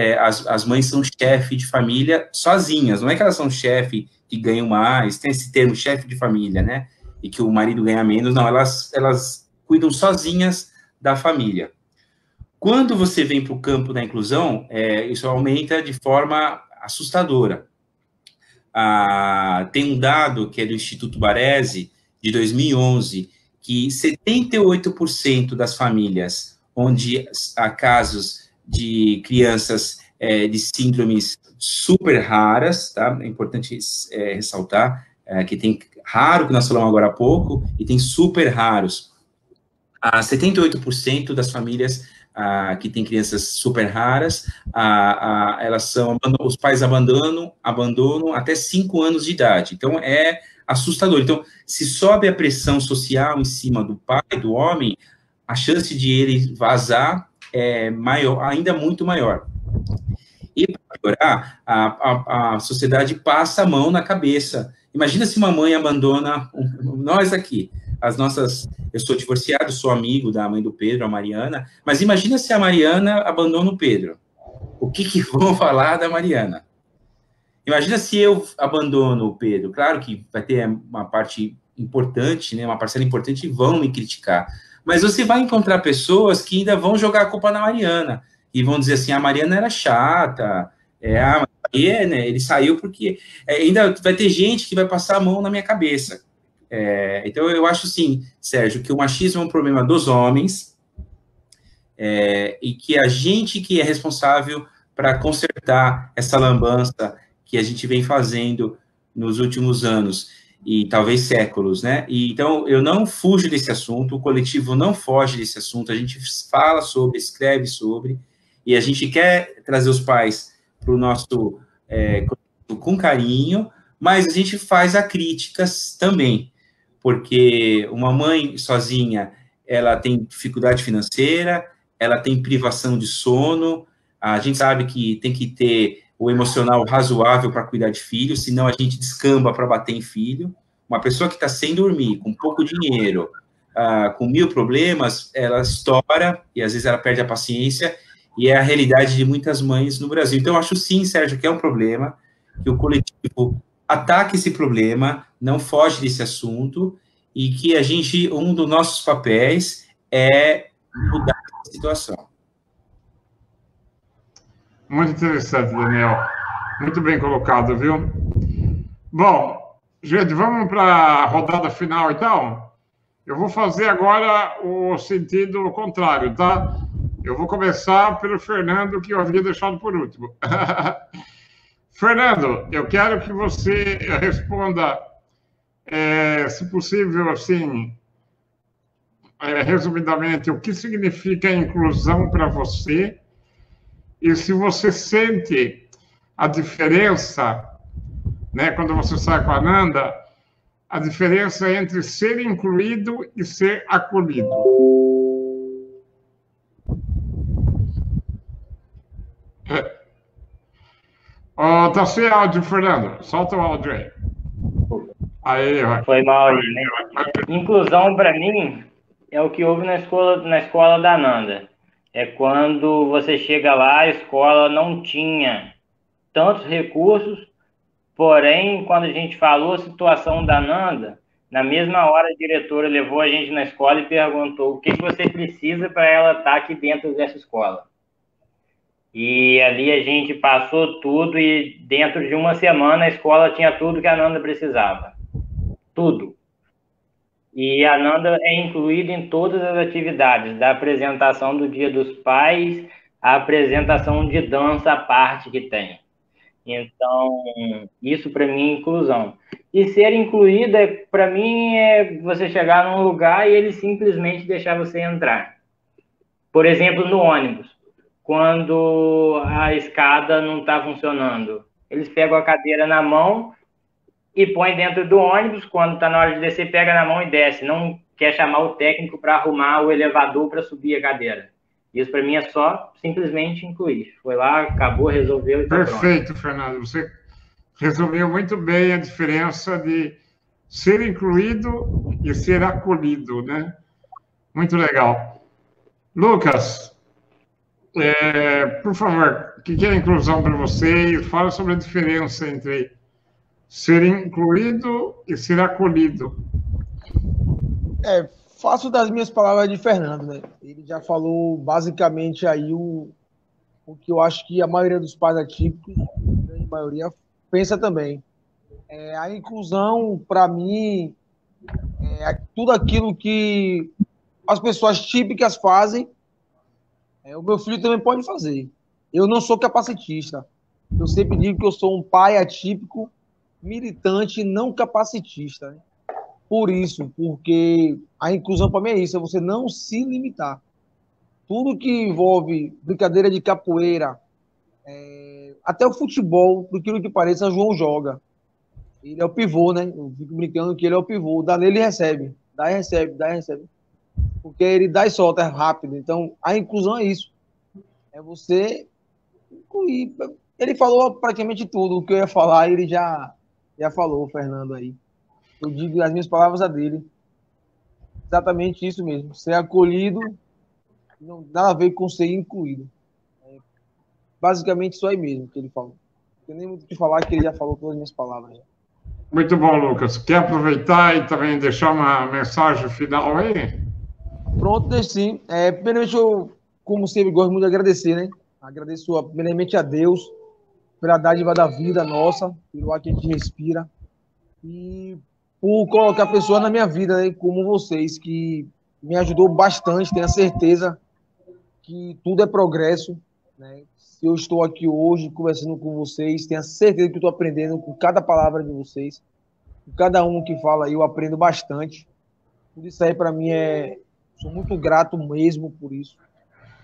as mães são chefe de família sozinhas. Não é que elas são chefe que ganham mais, tem esse termo chefe de família, né? E que o marido ganha menos. Não, elas cuidam sozinhas da família. Quando você vem para o campo da inclusão, isso aumenta de forma assustadora. Tem um dado que é do Instituto Baresi, de 2011, que 78% das famílias onde há casos de crianças de síndromes super raras, tá? É importante ressaltar que tem raro, que nós falamos agora há pouco, e tem super raros. 78% das famílias que têm crianças super raras, os pais abandonam até 5 anos de idade. Então, é assustador. Então, se sobe a pressão social em cima do pai, do homem, a chance de ele vazar é maior, ainda muito maior. E, para piorar, a sociedade passa a mão na cabeça. Imagina se uma mãe abandona nós aqui, eu sou divorciado, sou amigo da mãe do Pedro, a Mariana, mas imagina se a Mariana abandona o Pedro. O que vão falar da Mariana? Imagina se eu abandono o Pedro. Claro que vai ter uma parte importante, né, uma parcela importante, e vão me criticar. Mas você vai encontrar pessoas que ainda vão jogar a culpa na Mariana, e vão dizer assim, a Mariana era chata, né, ele saiu porque... ainda vai ter gente que vai passar a mão na minha cabeça. Então, eu acho, sim, Sérgio, que o machismo é um problema dos homens, e que a gente que é responsável para consertar essa lambança que a gente vem fazendo nos últimos anos, e talvez séculos, né? E, então, eu não fujo desse assunto, o coletivo não foge desse assunto, a gente fala sobre, escreve sobre, e a gente quer trazer os pais para o nosso com carinho, mas a gente faz as críticas também, porque uma mãe sozinha, ela tem dificuldade financeira, ela tem privação de sono, a gente sabe que tem que ter o emocional razoável para cuidar de filho, senão a gente descamba para bater em filho. Uma pessoa que está sem dormir, com pouco dinheiro, com 1000 problemas, ela estoura, e às vezes ela perde a paciência, e é a realidade de muitas mães no Brasil. Então, eu acho sim, Sérgio, que é um problema, que o coletivo ataque esse problema, não foge desse assunto, e que um dos nossos papéis é mudar a situação. Muito interessante, Daniel. Muito bem colocado, viu? Bom, gente, vamos para a rodada final, então? Eu vou fazer agora o sentido contrário, tá? Eu vou começar pelo Fernando, que eu havia deixado por último. Fernando, eu quero que você responda, se possível, assim, resumidamente, o que significa inclusão para você e se você sente a diferença, né, quando você sai com a Nanda, a diferença entre ser incluído e ser acolhido. Tá sem áudio, Fernando. Solta o áudio aí. Aí, vai. Foi mal aí, né? Inclusão, para mim, é o que houve na escola da Nanda. É quando você chega lá, a escola não tinha tantos recursos, porém, quando a gente falou a situação da Nanda, na mesma hora a diretora levou a gente na escola e perguntou o que você precisa para ela estar aqui dentro dessa escola. E ali a gente passou tudo e dentro de uma semana a escola tinha tudo que a Nanda precisava. Tudo. E a Nanda é incluída em todas as atividades, da apresentação do Dia dos Pais, à apresentação de dança à parte que tem. Então, isso para mim é inclusão. E ser incluída, para mim, é você chegar num lugar e ele simplesmente deixar você entrar. Por exemplo, no ônibus, quando a escada não está funcionando, eles pegam a cadeira na mão e põe dentro do ônibus, quando está na hora de descer, pega na mão e desce. Não quer chamar o técnico para arrumar o elevador para subir a cadeira. Isso, para mim, é só simplesmente incluir. Foi lá, acabou, resolveu e tá Perfeito, pronto. Fernando. Você resumiu muito bem a diferença de ser incluído e ser acolhido, né? Muito legal. Lucas, por favor, o que é inclusão para você? E fala sobre a diferença entre ser incluído e ser acolhido. Faço das minhas palavras de Fernando, né? Ele já falou basicamente aí o que eu acho que a maioria dos pais atípicos, a grande maioria, pensa também. A inclusão, para mim, é tudo aquilo que as pessoas típicas fazem, o meu filho também pode fazer. Eu não sou capacitista. Eu sempre digo que eu sou um pai atípico, militante, não capacitista, né? Por isso, porque a inclusão para mim é isso, é você não se limitar. Tudo que envolve brincadeira de capoeira, até o futebol, por aquilo que pareça, João joga. Ele é o pivô, né? Eu fico brincando que ele é o pivô. Dá nele e recebe. Dá e recebe, dá e recebe. Porque ele dá e solta rápido. Então, a inclusão é isso. É você incluir. Ele falou praticamente tudo o que eu ia falar, ele já Já falou o Fernando aí. Eu digo as minhas palavras a dele. Exatamente isso mesmo. Ser acolhido não tem nada a ver com ser incluído. É basicamente isso aí mesmo que ele falou. Não tem nem muito o que falar, que ele já falou todas as minhas palavras. Muito bom, Lucas. Quer aproveitar e também deixar uma mensagem final aí? Pronto, deixa sim. Primeiramente, eu, como sempre, gosto muito de agradecer, né? Agradeço primeiramente a Deus pela dádiva da vida nossa, pelo ar que a gente respira, e por colocar pessoas na minha vida, né, como vocês, que me ajudou bastante. Tenho a certeza que tudo é progresso, né? Se eu estou aqui hoje conversando com vocês, tenho a certeza que estou aprendendo com cada palavra de vocês. Com cada um que fala aí, eu aprendo bastante. Tudo isso aí, para mim, sou muito grato mesmo por isso.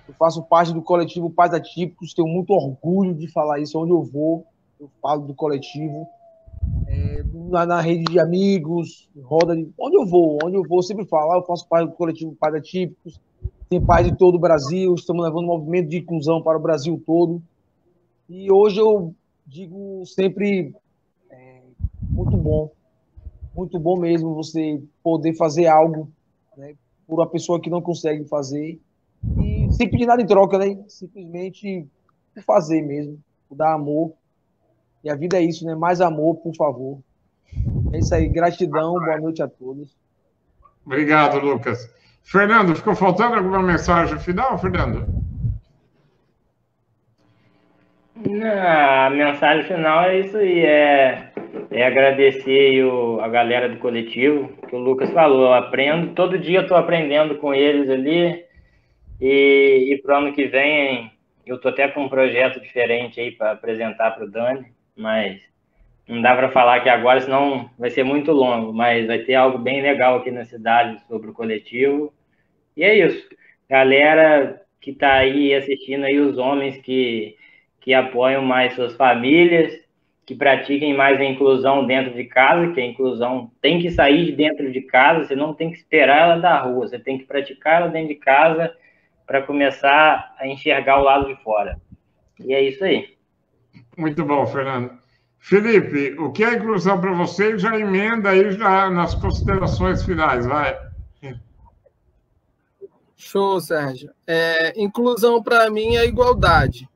Eu faço parte do coletivo Pais Atípicos, tenho muito orgulho de falar isso. Onde eu vou, eu falo do coletivo. Na rede de amigos, roda de... Onde eu vou, eu sempre falo, eu faço parte do coletivo Pais Atípicos, tem pais de todo o Brasil, estamos levando um movimento de inclusão para o Brasil todo. E hoje eu digo sempre, muito bom mesmo você poder fazer algo, né, por uma pessoa que não consegue fazer, e sem pedir nada em troca, né? Simplesmente por fazer mesmo, por dar amor. E a vida é isso, né? Mais amor, por favor. É isso aí. Gratidão. Boa noite a todos. Obrigado, Lucas. Fernando, ficou faltando alguma mensagem final, Fernando? A mensagem final é isso aí, agradecer a galera do coletivo, que o Lucas falou, eu aprendo, todo dia eu estou aprendendo com eles ali, e para o ano que vem eu estou até com um projeto diferente aí para apresentar para o Dani, mas não dá para falar aqui agora, senão vai ser muito longo, mas vai ter algo bem legal aqui na cidade sobre o coletivo, e é isso. Galera que está aí assistindo aí, os homens que apoiam mais suas famílias, que pratiquem mais a inclusão dentro de casa, que a inclusão tem que sair de dentro de casa, você não tem que esperar ela da rua, você tem que praticar ela dentro de casa para começar a enxergar o lado de fora. E é isso aí. Muito bom, Fernando. Felipe, o que é inclusão para você? Já emenda aí já nas considerações finais, vai. Show, Sérgio. Inclusão para mim é igualdade.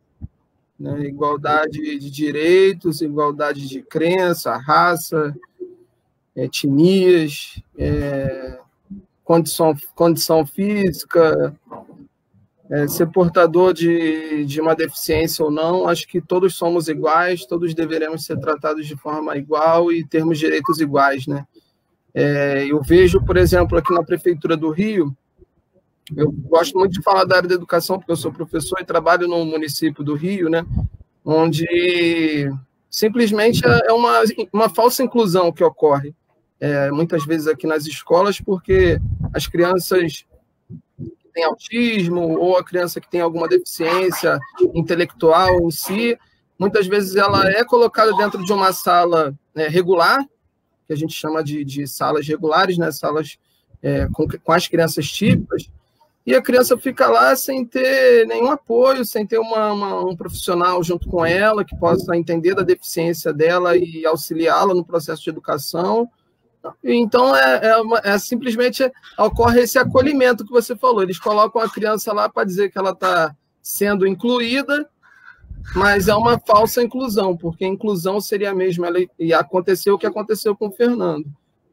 Né? Igualdade de direitos, igualdade de crença, raça, etnias, condição física, ser portador de uma deficiência ou não. Acho que todos somos iguais, todos deveremos ser tratados de forma igual e termos direitos iguais. Né? Eu vejo, por exemplo, aqui na Prefeitura do Rio, eu gosto muito de falar da área da educação, porque eu sou professor e trabalho no município do Rio, né, onde simplesmente é uma falsa inclusão que ocorre muitas vezes aqui nas escolas, porque as crianças que têm autismo ou a criança que tem alguma deficiência intelectual em si, muitas vezes ela é colocada dentro de uma sala regular, que a gente chama de salas regulares, né, salas com as crianças típicas, e a criança fica lá sem ter nenhum apoio, sem ter um profissional junto com ela que possa entender da deficiência dela e auxiliá-la no processo de educação. Então, simplesmente ocorre esse acolhimento que você falou. Eles colocam a criança lá para dizer que ela está sendo incluída, mas é uma falsa inclusão, porque a inclusão seria mesmo, e aconteceu o que aconteceu com o Fernando.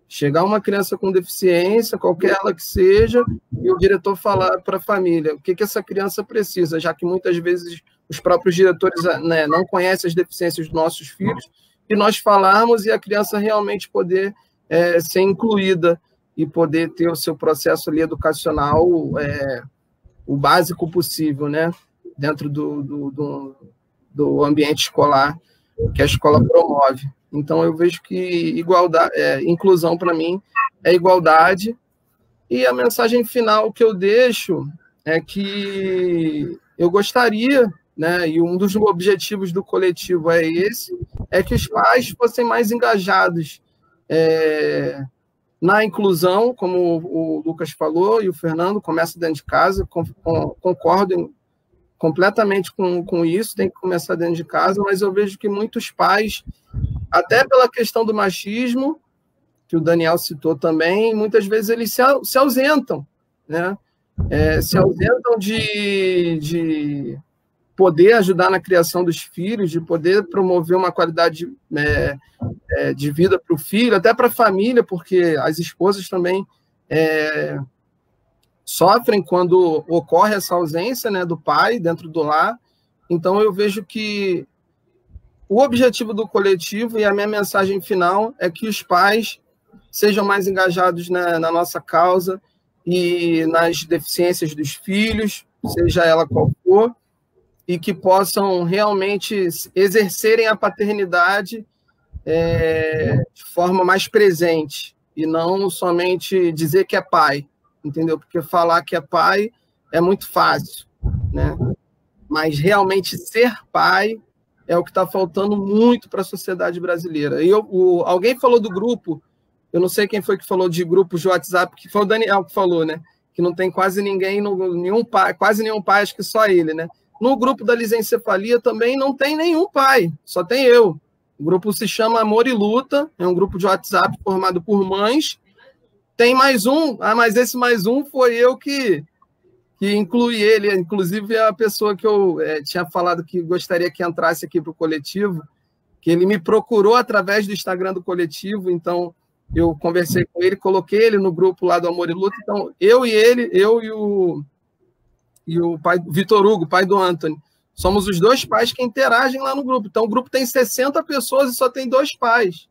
Chegar uma criança com deficiência, qualquer ela que seja, e o diretor falar para a família o que essa criança precisa, já que muitas vezes os próprios diretores, né, não conhecem as deficiências dos nossos filhos, e nós falarmos e a criança realmente poder ser incluída e poder ter o seu processo ali educacional o básico possível, né, dentro do ambiente escolar que a escola promove. Então, eu vejo que inclusão, para mim, é igualdade. E a mensagem final que eu deixo é que eu gostaria, né, e um dos objetivos do coletivo é que os pais fossem mais engajados na inclusão, como o Lucas falou, e o Fernando, começa dentro de casa, concordo completamente com isso, tem que começar dentro de casa, mas eu vejo que muitos pais até pela questão do machismo, que o Daniel citou também, muitas vezes eles se ausentam, né? Se ausentam de poder ajudar na criação dos filhos, de poder promover uma qualidade de vida para o filho, até para a família, porque as esposas também sofrem quando ocorre essa ausência, né, do pai dentro do lar. Então, eu vejo que o objetivo do coletivo e a minha mensagem final é que os pais sejam mais engajados na nossa causa e nas deficiências dos filhos, seja ela qual for, e que possam realmente exercerem a paternidade de forma mais presente, e não somente dizer que é pai, entendeu? Porque falar que é pai é muito fácil, né? Mas realmente ser pai é o que está faltando muito para a sociedade brasileira. E alguém falou do grupo, eu não sei quem foi que falou de grupos de WhatsApp, que foi o Daniel que falou, né? Que não tem quase ninguém, quase nenhum pai, acho que só ele, né? No grupo da lisencefalia também não tem nenhum pai, só tem eu. O grupo se chama Amor e Luta, é um grupo de WhatsApp formado por mães. Tem mais um, mas esse mais um foi eu que incluí ele, inclusive a pessoa que eu tinha falado que gostaria que entrasse aqui para o coletivo, que ele me procurou através do Instagram do coletivo, então eu conversei com ele, coloquei ele no grupo lá do Amor e Luta, então eu e o pai, Vitor Hugo, pai do Anthony, somos os dois pais que interagem lá no grupo. Então, o grupo tem 60 pessoas e só tem 2 pais.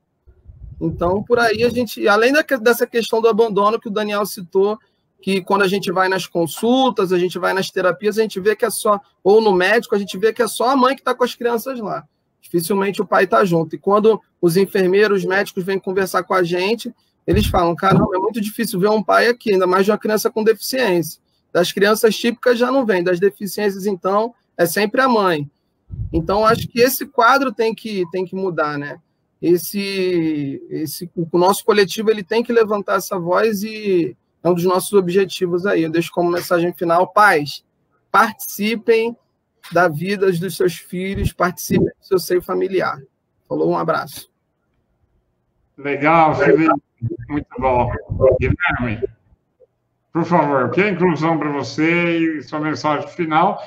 Então, por aí, a gente, além dessa questão do abandono que o Daniel citou, que quando a gente vai nas consultas, a gente vai nas terapias, a gente vê que é só, ou no médico, a gente vê que é só a mãe que está com as crianças lá. Dificilmente o pai está junto. E quando os enfermeiros, os médicos vêm conversar com a gente, eles falam, caramba, é muito difícil ver um pai aqui, ainda mais de uma criança com deficiência. Das crianças típicas já não vem, das deficiências, então, é sempre a mãe. Então, acho que esse quadro tem que mudar, né? O nosso coletivo ele tem que levantar essa voz e é um dos nossos objetivos aí. Eu deixo como mensagem final, pais, participem da vida dos seus filhos, participem do seu seio familiar. Falou, um abraço. Legal, Felipe. Muito bom. Guilherme, por favor, o que é inclusão para você e sua mensagem final?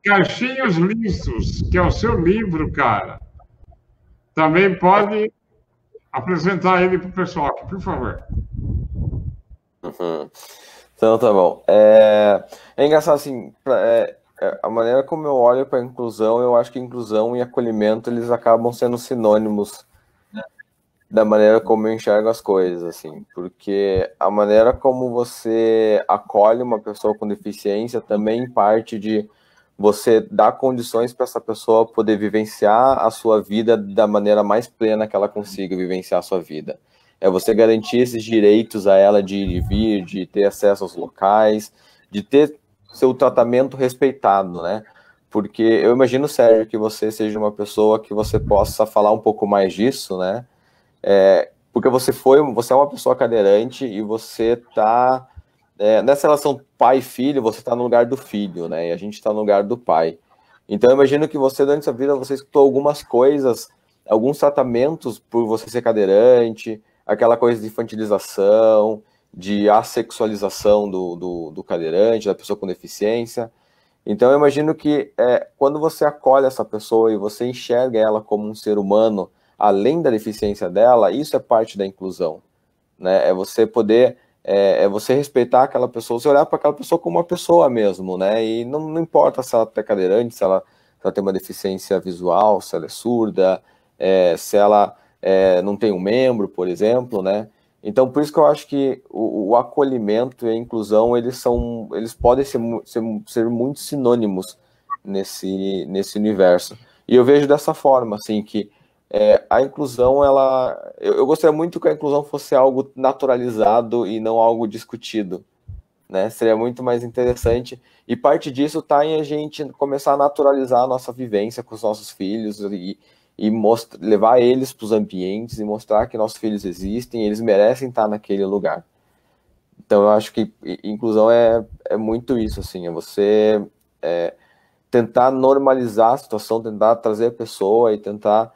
Caixinhos Listos, que é o seu livro, cara. Também pode apresentar ele para o pessoal aqui, por favor. Uhum. Então, tá bom. É engraçado, assim, a maneira como eu olho para a inclusão, eu acho que inclusão e acolhimento, eles acabam sendo sinônimos da maneira como eu enxergo as coisas, assim, porque a maneira como você acolhe uma pessoa com deficiência também parte de você dar condições para essa pessoa poder vivenciar a sua vida da maneira mais plena que ela consiga vivenciar a sua vida. É você garantir esses direitos a ela de ir e vir, de ter acesso aos locais, de ter seu tratamento respeitado, né? Porque eu imagino, Sérgio, que você seja uma pessoa que você possa falar um pouco mais disso, né? Porque você é uma pessoa cadeirante e você está nessa relação pai-filho, você está no lugar do filho, né? E a gente está no lugar do pai. Então, eu imagino que você, durante a vida, você escutou algumas coisas, alguns tratamentos por você ser cadeirante, aquela coisa de infantilização, de assexualização do cadeirante, da pessoa com deficiência. Então, eu imagino que quando você acolhe essa pessoa e você enxerga ela como um ser humano, além da deficiência dela, isso é parte da inclusão, né? É você poder, você respeitar aquela pessoa, você olhar para aquela pessoa como uma pessoa mesmo, né? E não importa se ela é cadeirante, se ela tem uma deficiência visual, se ela é surda, se ela não tem um membro, por exemplo, né? Então, por isso que eu acho que o acolhimento e a inclusão, eles podem ser muito sinônimos nesse universo. E eu vejo dessa forma, assim, que a inclusão, eu gostaria muito que a inclusão fosse algo naturalizado e não algo discutido, né? Seria muito mais interessante, e parte disso está em a gente começar a naturalizar a nossa vivência com os nossos filhos e levar eles para os ambientes e mostrar que nossos filhos existem, eles merecem estar naquele lugar. Então eu acho que inclusão é muito isso, assim, é você tentar normalizar a situação, tentar trazer a pessoa e tentar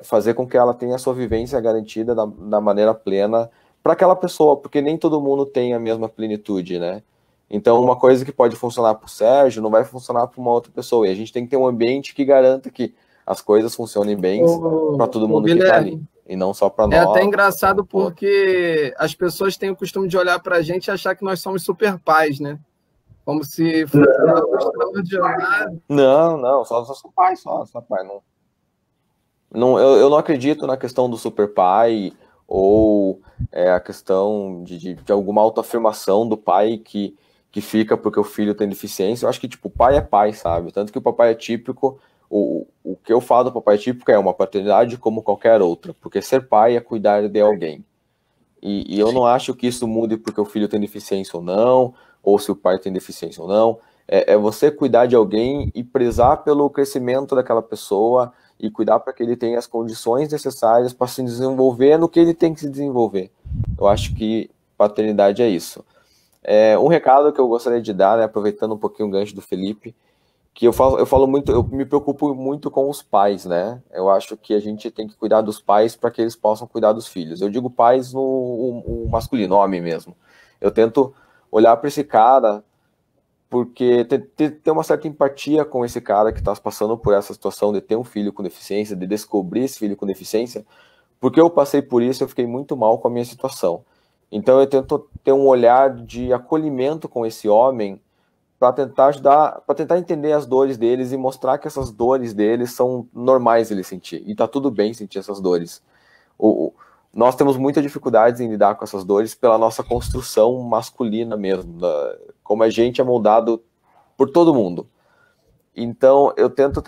fazer com que ela tenha a sua vivência garantida da maneira plena para aquela pessoa, porque nem todo mundo tem a mesma plenitude, né? Então, uma coisa que pode funcionar para o Sérgio não vai funcionar para uma outra pessoa, e a gente tem que ter um ambiente que garanta que as coisas funcionem bem para todo mundo que está ali, e não só para nós. É até engraçado porque as pessoas têm o costume de olhar para a gente e achar que nós somos super pais, né? Como se fosse algo extraordinário. Não, só pai, só pai. Eu não acredito na questão do super pai ou a questão de alguma autoafirmação do pai que fica porque o filho tem deficiência. Eu acho que, tipo, pai é pai, sabe? Tanto que o papai atípico, o que eu falo do papai atípico é uma paternidade como qualquer outra, porque ser pai é cuidar de alguém. E eu não acho que isso mude porque o filho tem deficiência ou não, ou se o pai tem deficiência ou não. É você cuidar de alguém e prezar pelo crescimento daquela pessoa e cuidar para que ele tenha as condições necessárias para se desenvolver no que ele tem que se desenvolver. Eu acho que paternidade é isso. Um recado que eu gostaria de dar, né, aproveitando um pouquinho o gancho do Felipe, que eu falo muito, eu me preocupo muito com os pais, né? Eu acho que a gente tem que cuidar dos pais para que eles possam cuidar dos filhos. Eu digo pais no masculino, homem mesmo. Eu tento olhar para esse cara porque ter uma certa empatia com esse cara que está passando por essa situação de ter um filho com deficiência, de descobrir esse filho com deficiência, porque eu passei por isso, eu fiquei muito mal com a minha situação. Então eu tento ter um olhar de acolhimento com esse homem para tentar ajudar, para tentar entender as dores deles e mostrar que essas dores deles são normais ele sentir, e tá tudo bem sentir essas dores. Nós temos muita dificuldade em lidar com essas dores pela nossa construção masculina mesmo, como a gente é moldado por todo mundo. Então, eu tento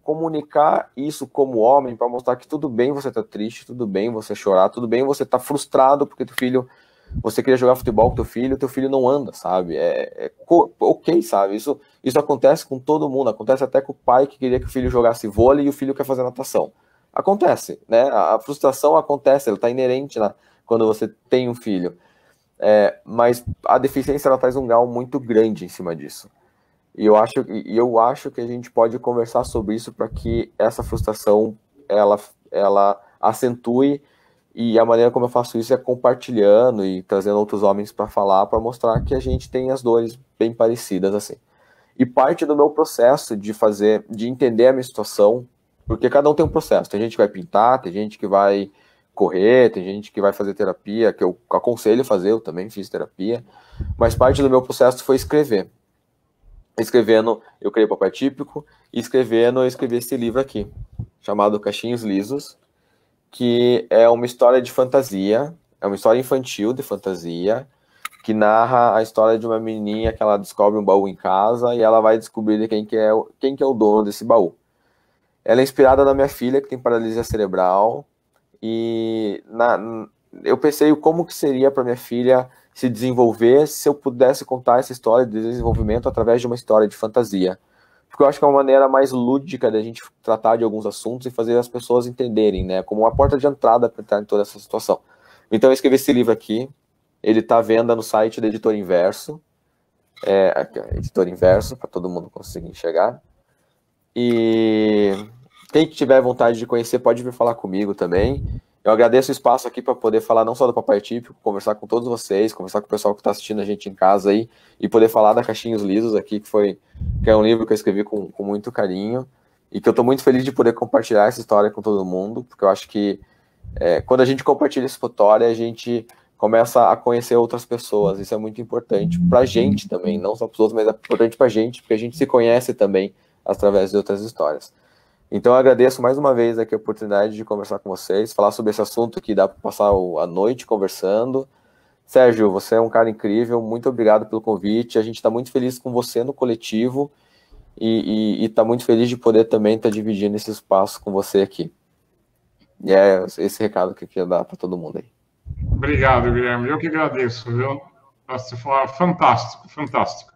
comunicar isso como homem para mostrar que tudo bem você tá triste, tudo bem você chorar, tudo bem você tá frustrado porque você queria jogar futebol com teu filho não anda, sabe? Ok, sabe? Isso acontece com todo mundo, acontece até com o pai que queria que o filho jogasse vôlei e o filho quer fazer natação. Acontece, né? A frustração acontece, ela tá inerente quando você tem um filho. Mas a deficiência, ela traz um grau muito grande em cima disso. E eu acho que a gente pode conversar sobre isso para que essa frustração, ela acentue, e a maneira como eu faço isso é compartilhando e trazendo outros homens para falar, para mostrar que a gente tem as dores bem parecidas, assim. E parte do meu processo de entender a minha situação, porque cada um tem um processo, tem gente que vai pintar, tem gente que vai correr, tem gente que vai fazer terapia, que eu aconselho fazer, eu também fiz terapia, mas parte do meu processo foi escrever. Escrevendo, eu criei o Papai Típico, e eu escrevi esse livro aqui, chamado Cachinhos Lisos, que é uma história de fantasia, é uma história infantil de fantasia, que narra a história de uma menininha que ela descobre um baú em casa, e ela vai descobrir quem que é o dono desse baú. Ela é inspirada na minha filha, que tem paralisia cerebral, e eu pensei como que seria para minha filha se desenvolver se eu pudesse contar essa história de desenvolvimento através de uma história de fantasia. Porque eu acho que é uma maneira mais lúdica da gente tratar de alguns assuntos e fazer as pessoas entenderem, né? Como uma porta de entrada para entrar em toda essa situação. Então eu escrevi esse livro aqui, ele está à venda no site da Editora Inverso, Editora Inverso, para todo mundo conseguir enxergar. E quem tiver vontade de conhecer pode vir falar comigo também. Eu agradeço o espaço aqui para poder falar não só do Papai Típico, conversar com todos vocês, conversar com o pessoal que está assistindo a gente em casa aí, e poder falar da Cachinhos Lisos aqui, que é um livro que eu escrevi com muito carinho, e que eu estou muito feliz de poder compartilhar essa história com todo mundo, porque eu acho que quando a gente compartilha essa história, a gente começa a conhecer outras pessoas. Isso é muito importante para a gente também, não só para os outros, mas é importante para a gente, porque a gente se conhece também através de outras histórias. Então eu agradeço mais uma vez aqui a oportunidade de conversar com vocês, falar sobre esse assunto que dá para passar a noite conversando. Sérgio, você é um cara incrível, muito obrigado pelo convite, a gente está muito feliz com você no coletivo e está muito feliz de poder também estar dividindo esse espaço com você aqui. E é esse recado que eu queria dar para todo mundo aí. Obrigado, Guilherme, eu que agradeço, viu? Você falou fantástico, fantástico.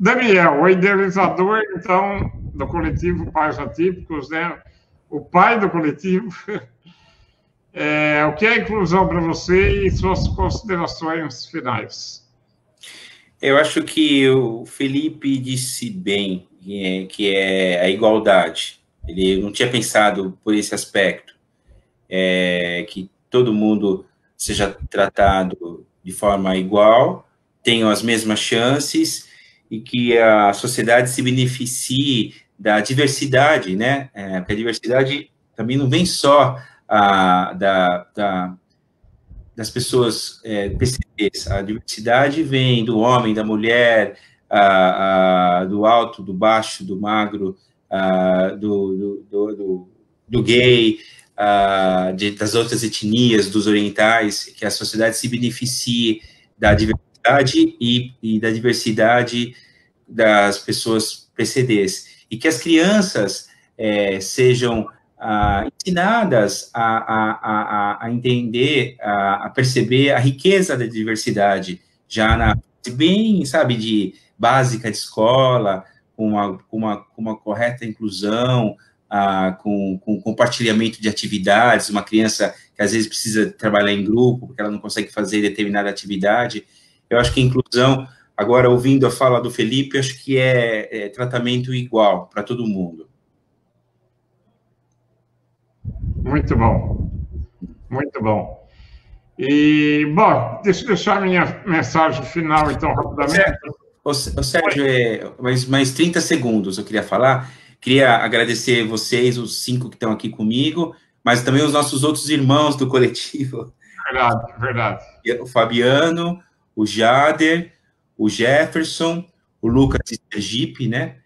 Daniel, o idealizador, então, do coletivo Pais Atípicos, né? O pai do coletivo. O que é a inclusão para você e suas considerações finais? Eu acho que o Felipe disse bem, que é a igualdade. Ele não tinha pensado por esse aspecto, que todo mundo seja tratado de forma igual, tenham as mesmas chances e que a sociedade se beneficie da diversidade, né? Porque a diversidade também não vem só das pessoas PCDs, a diversidade vem do homem, da mulher, do alto, do baixo, do magro, do gay, das outras etnias, dos orientais, que a sociedade se beneficie da diversidade e da diversidade das pessoas PCDs, e que as crianças sejam ensinadas a entender, a perceber a riqueza da diversidade, já bem, sabe, de básica de escola, com uma correta inclusão, com compartilhamento de atividades, uma criança que às vezes precisa trabalhar em grupo, porque ela não consegue fazer determinada atividade. Eu acho que a inclusão, agora ouvindo a fala do Felipe, acho que é tratamento igual para todo mundo. Muito bom. Muito bom. E, bom, deixa eu deixar minha mensagem final, então, rapidamente. Ô, Sérgio, mais 30 segundos eu queria falar. Queria agradecer vocês, os 5 que estão aqui comigo, mas também os nossos outros irmãos do coletivo. Verdade, verdade. O Fabiano, o Jader, o Jefferson, o Lucas de Sergipe, né?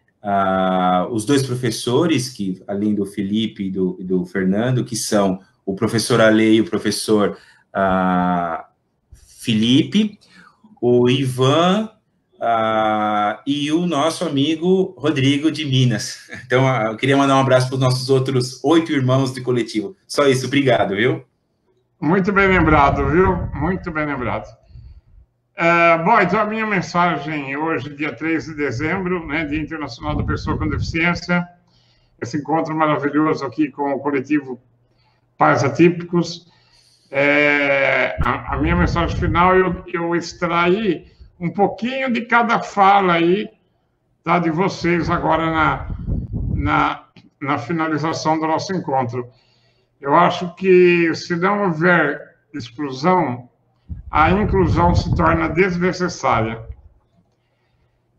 Os 2 professores, que além do Felipe e do Fernando, que são o professor Ale e o professor Felipe, o Ivan e o nosso amigo Rodrigo de Minas. Então, eu queria mandar um abraço para os nossos outros 8 irmãos de coletivo. Só isso, obrigado, viu? Muito bem lembrado, viu? Muito bem lembrado. Bom, então a minha mensagem hoje, dia 3 de dezembro, né, Dia Internacional da Pessoa com Deficiência, esse encontro maravilhoso aqui com o coletivo Pais Atípicos. A minha mensagem final, eu extraí um pouquinho de cada fala aí, tá, de vocês agora na finalização do nosso encontro. Eu acho que se não houver exclusão, a inclusão se torna desnecessária.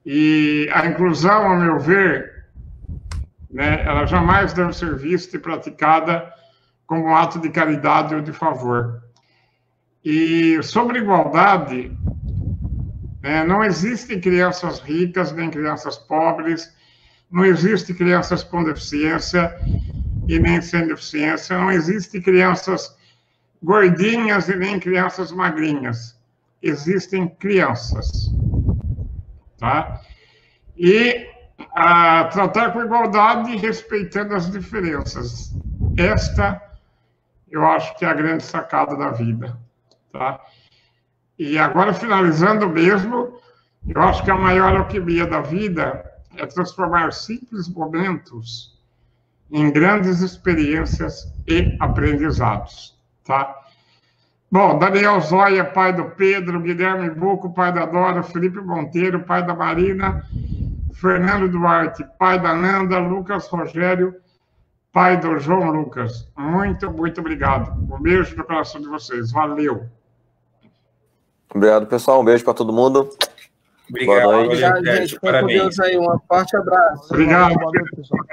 E a inclusão, ao meu ver, né, ela jamais deve ser vista e praticada como um ato de caridade ou de favor. E sobre igualdade, não existem crianças ricas nem crianças pobres, não existe crianças com deficiência e nem sem deficiência, não existe crianças gordinhas e nem crianças magrinhas. Existem crianças, tá? E tratar com igualdade, respeitando as diferenças. Esta, eu acho que é a grande sacada da vida, tá? E agora, finalizando mesmo, eu acho que a maior alquimia da vida é transformar simples momentos em grandes experiências e aprendizados. Tá? Bom, Daniel Zóia, pai do Pedro, Guilherme Buco, pai da Dora, Felipe Monteiro, pai da Marina, Fernando Duarte, pai da Nanda, Lucas Rogério, pai do João Lucas. Muito, muito obrigado. Um beijo no coração de vocês. Valeu. Obrigado, pessoal. Um beijo para todo mundo. Obrigado. Obrigado, gente. Fica com Deus aí. Um forte abraço. Obrigado. Boa noite, pessoal.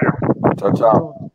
Tchau, tchau.